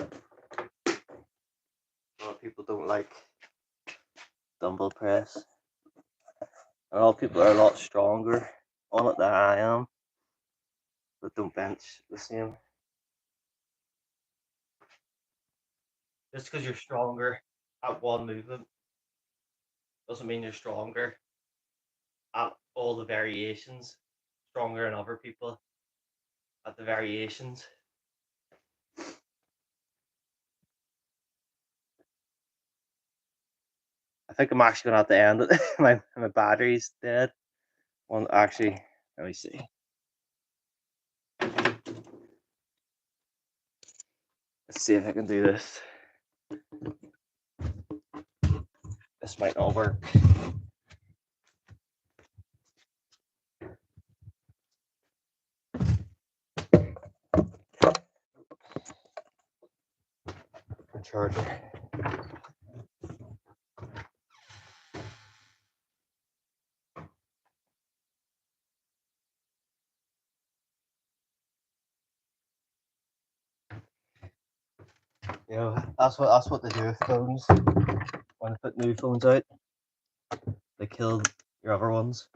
A lot of people don't like dumbbell press. A lot of people are a lot stronger on it than I am, but don't bench the same. Just because you're stronger at one movement doesn't mean you're stronger at all the variations. Stronger than other people at the variations. I think I'm actually gonna have to end it. my battery's dead. Well, actually, let me see. Let's see if I can do this. This might not work. My charger. You know, that's what they do with phones. When they put new phones out, they kill your other ones.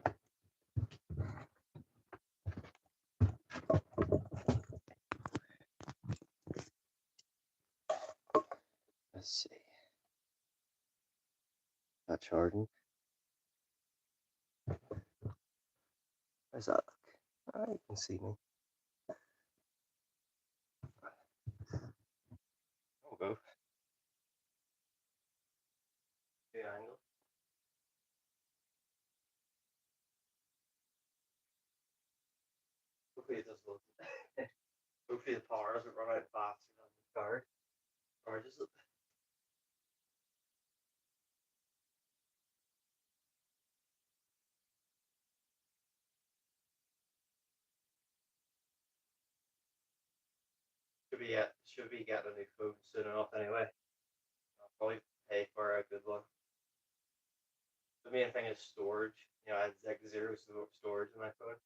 Let's see. Not charging. Where's that? Oh, you can see me. There we go. hopefully it just doesn't. Hopefully the power doesn't run out faster than the card. Or just should be getting a new phone soon enough anyway. I'll probably pay for a good one. The main thing is storage. You know, I had like zero storage in my phone.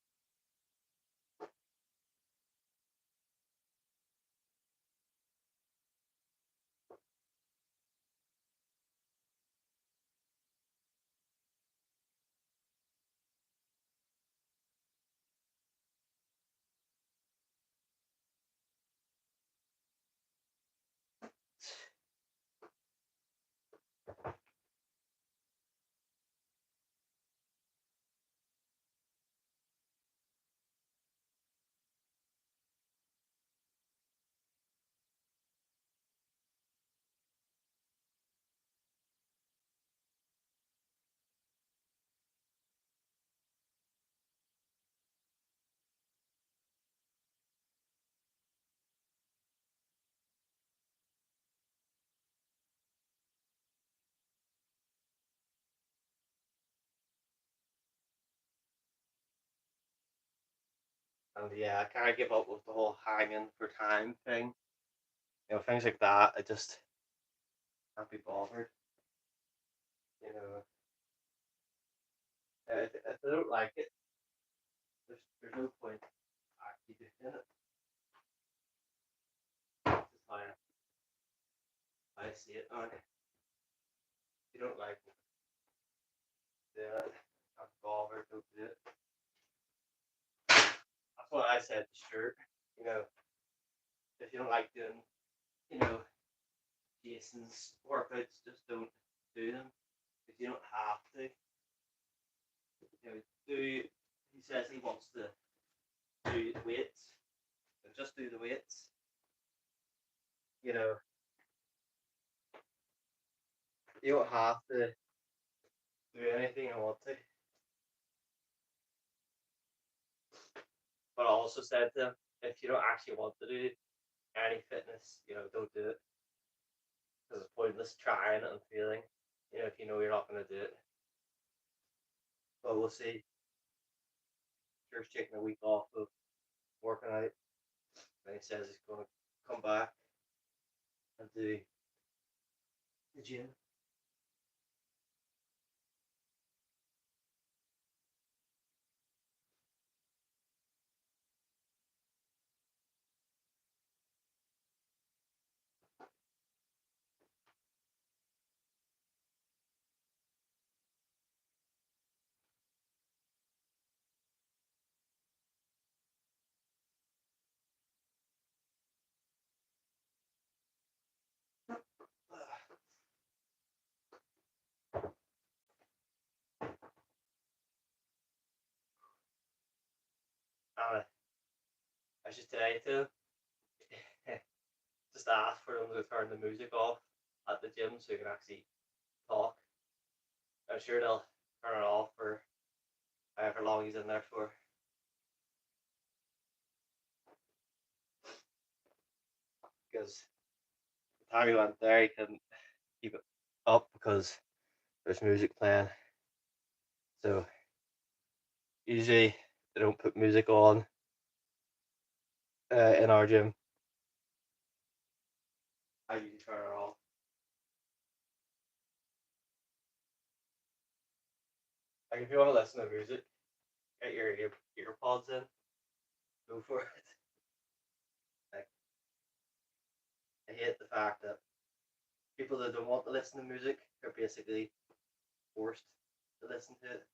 And yeah, I kind of give up with the whole hanging for time thing. You know, things like that. I just can't be bothered. You know, if I don't like it, there's no point actually doing it. This is how I see it. And if you don't like it, do it. Can't be bothered. Don't do it. That's what I said to Stuart. You know, if you don't like doing, you know, Jason's workouts, just don't do them. Because you don't have to. You know, he says he wants to do the weights, and just do the weights. You know, you don't have to do anything I want to. But I also said to him, if you don't actually want to do any fitness, you know, don't do it. Because it's pointless trying it and failing. You know, if you know you're not going to do it. But we'll see. Stuart's taking a week off of working out. And he says he's going to come back and do the gym. I should today too. Just ask for them to turn the music off at the gym so you can actually talk. I'm sure they'll turn it off for however long he's in there for. Because the time he went there, he couldn't keep it up because there's music playing. So usually they don't put music on in our gym. I usually turn it off. Like if you want to listen to music, get your earpods in, go for it. Like I hate the fact that people that don't want to listen to music are basically forced to listen to it.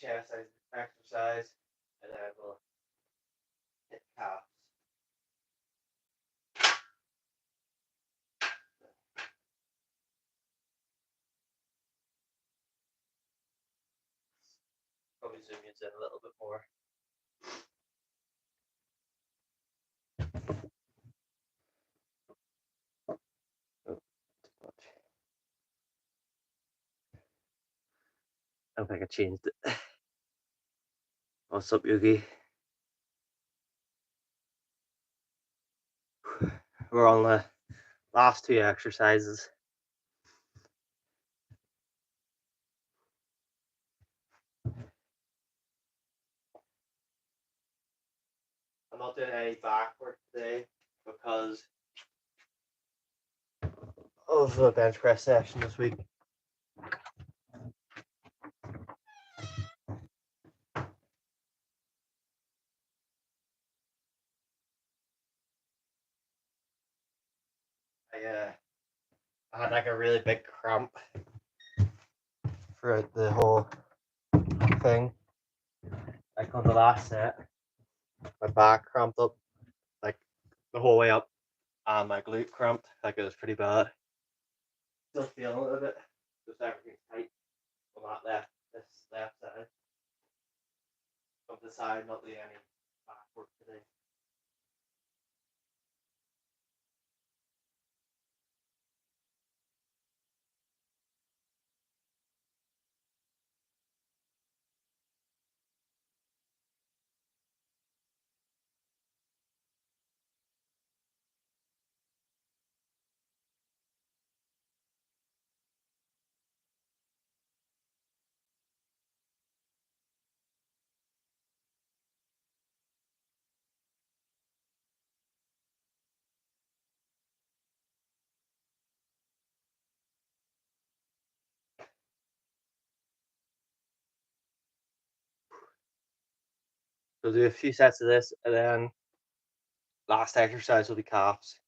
chest exercise, and then we'll hit calves. Probably zoom you in a little bit more. I don't think I changed it. What's up, Yugi? We're on the last two exercises. I'm not doing any back work today because of the bench press session this week. I had like a really big cramp throughout the whole thing. Like on the last set, my back cramped up like the whole way up, and my glute cramped. Like it was pretty bad. Still feeling a little bit. Just everything's tight on that this left side. I've decided not to do any back work today. So do a few sets of this, and then last exercise will be calves.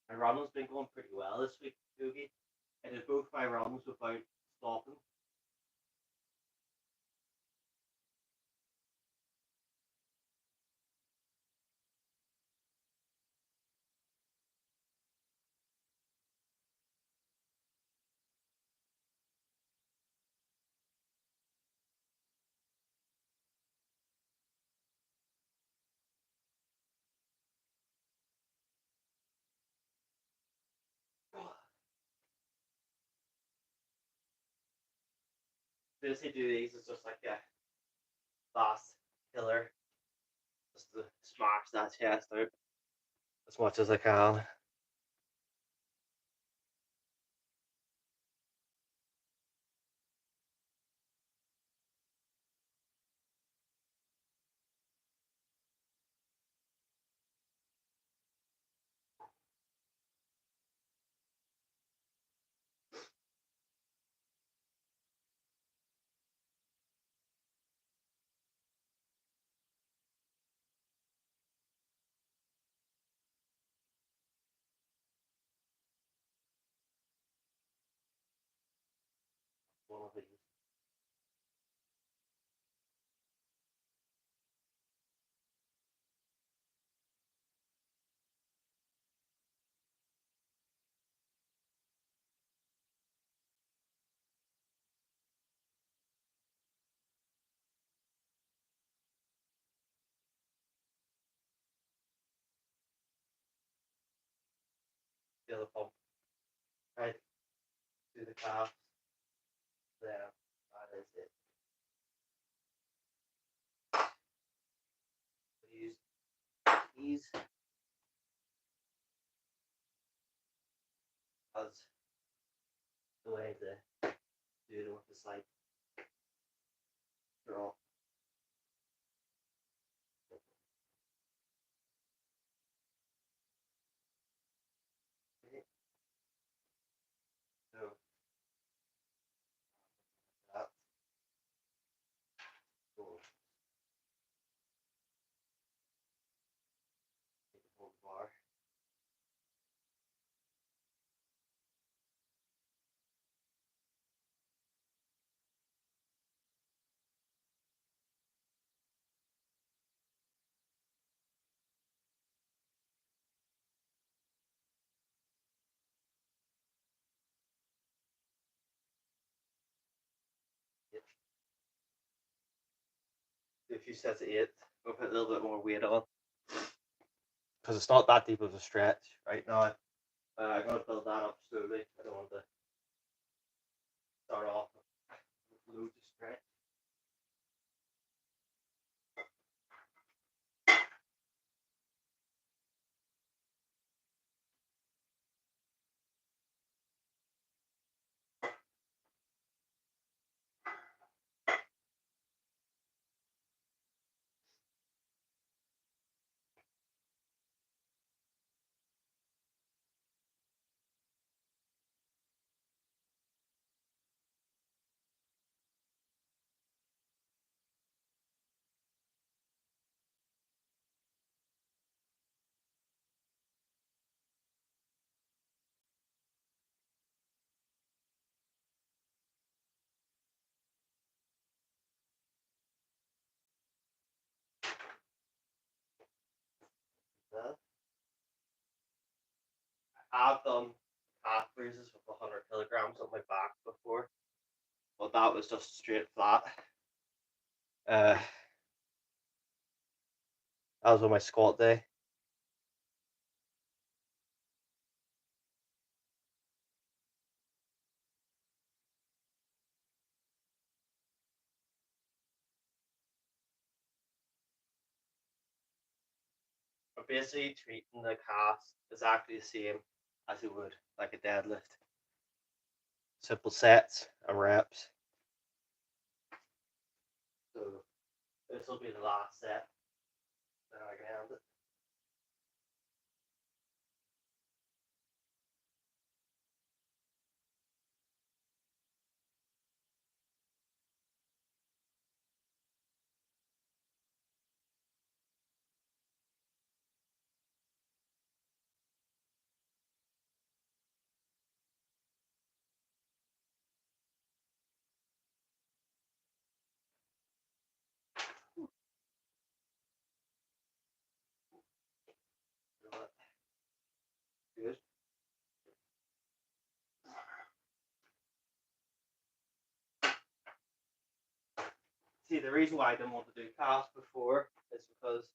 My running's been going pretty well this week, Doogie. I did both my runs without stopping. Basically do these is just like a fast killer. Just to smash that chest out as much as I can. One of these. Feel the pump. Right. Do the calves. There. That is it. Use these as the way to do it with the side draw. So a few sets of 8. We'll put a little bit more weight on because it's not that deep of a stretch right now. I'm going to build that up slowly. I don't want to start off with loads of stretch. I've done calf raises with 100 kilograms on my back before, but that was just straight flat. That was on my squat day. But basically treating the calves exactly the same as you would like a deadlift. Simple sets and reps. So this will be the last set. Then I can end it. Good. See, the reason why I didn't want to do calves before is because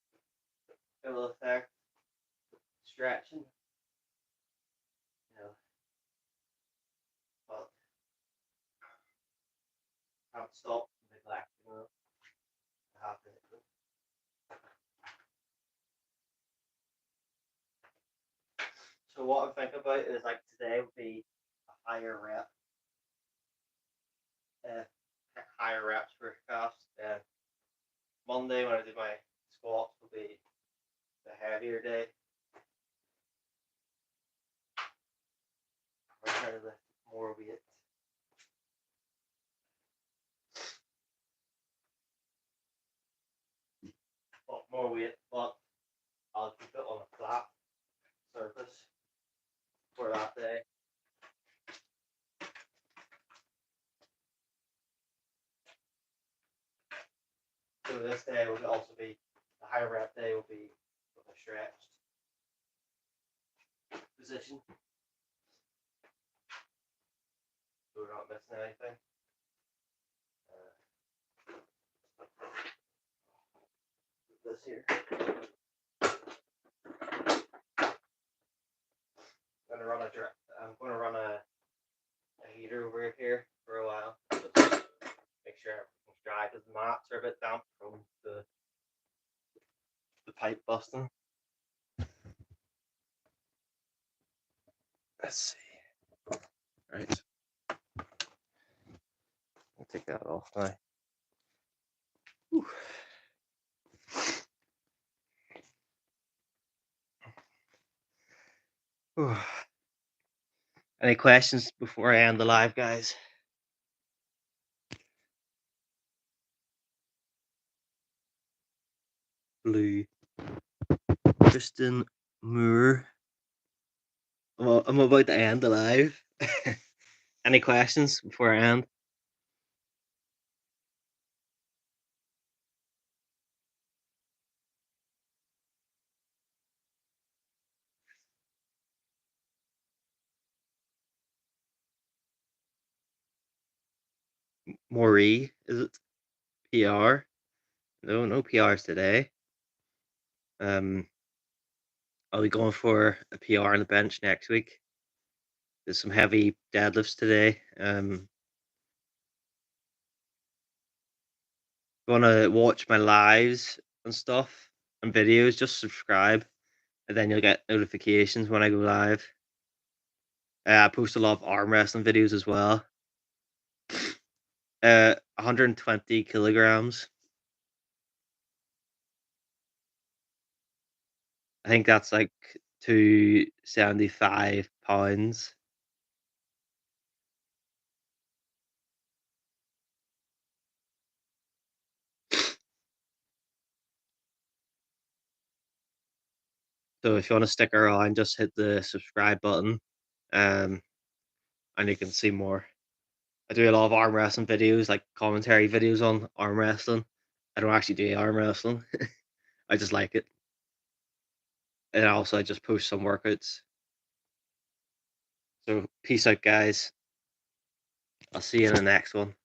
it will affect stretching. You know, but I can't stop neglecting them. I have to hit them. So what I'm thinking about is like today would be a higher rep. Higher reps for calves. Monday when I do my squats will be the heavier day. I'm trying to lift more weight. More weight, but I'll keep it on a flat surface for that day. So this day will also be the higher rep day will be with a stretched position. So we're not missing anything. This here. I'm gonna run a heater over here for a while. Just make sure everything's dry because the mats are a bit damp from the pipe busting. Let's see. Right. I'll take that off now. Any questions before I end the live, guys? Blue. Kristen Moore. Well, I'm about to end the live. Any questions before I end? Marie, is it PR? No PRs today. I'll be going for a PR on the bench next week. There's some heavy deadlifts today. If you wanna watch my lives and stuff and videos, just subscribe, and then you'll get notifications when I go live. I post a lot of arm wrestling videos as well. 120 kilograms. I think that's like 275 pounds. So if you want to stick around, just hit the subscribe button, and you can see more. I do a lot of arm wrestling videos, like commentary videos on arm wrestling. I don't actually do arm wrestling. I just like it. And also I just post some workouts. So peace out, guys. I'll see you in the next one.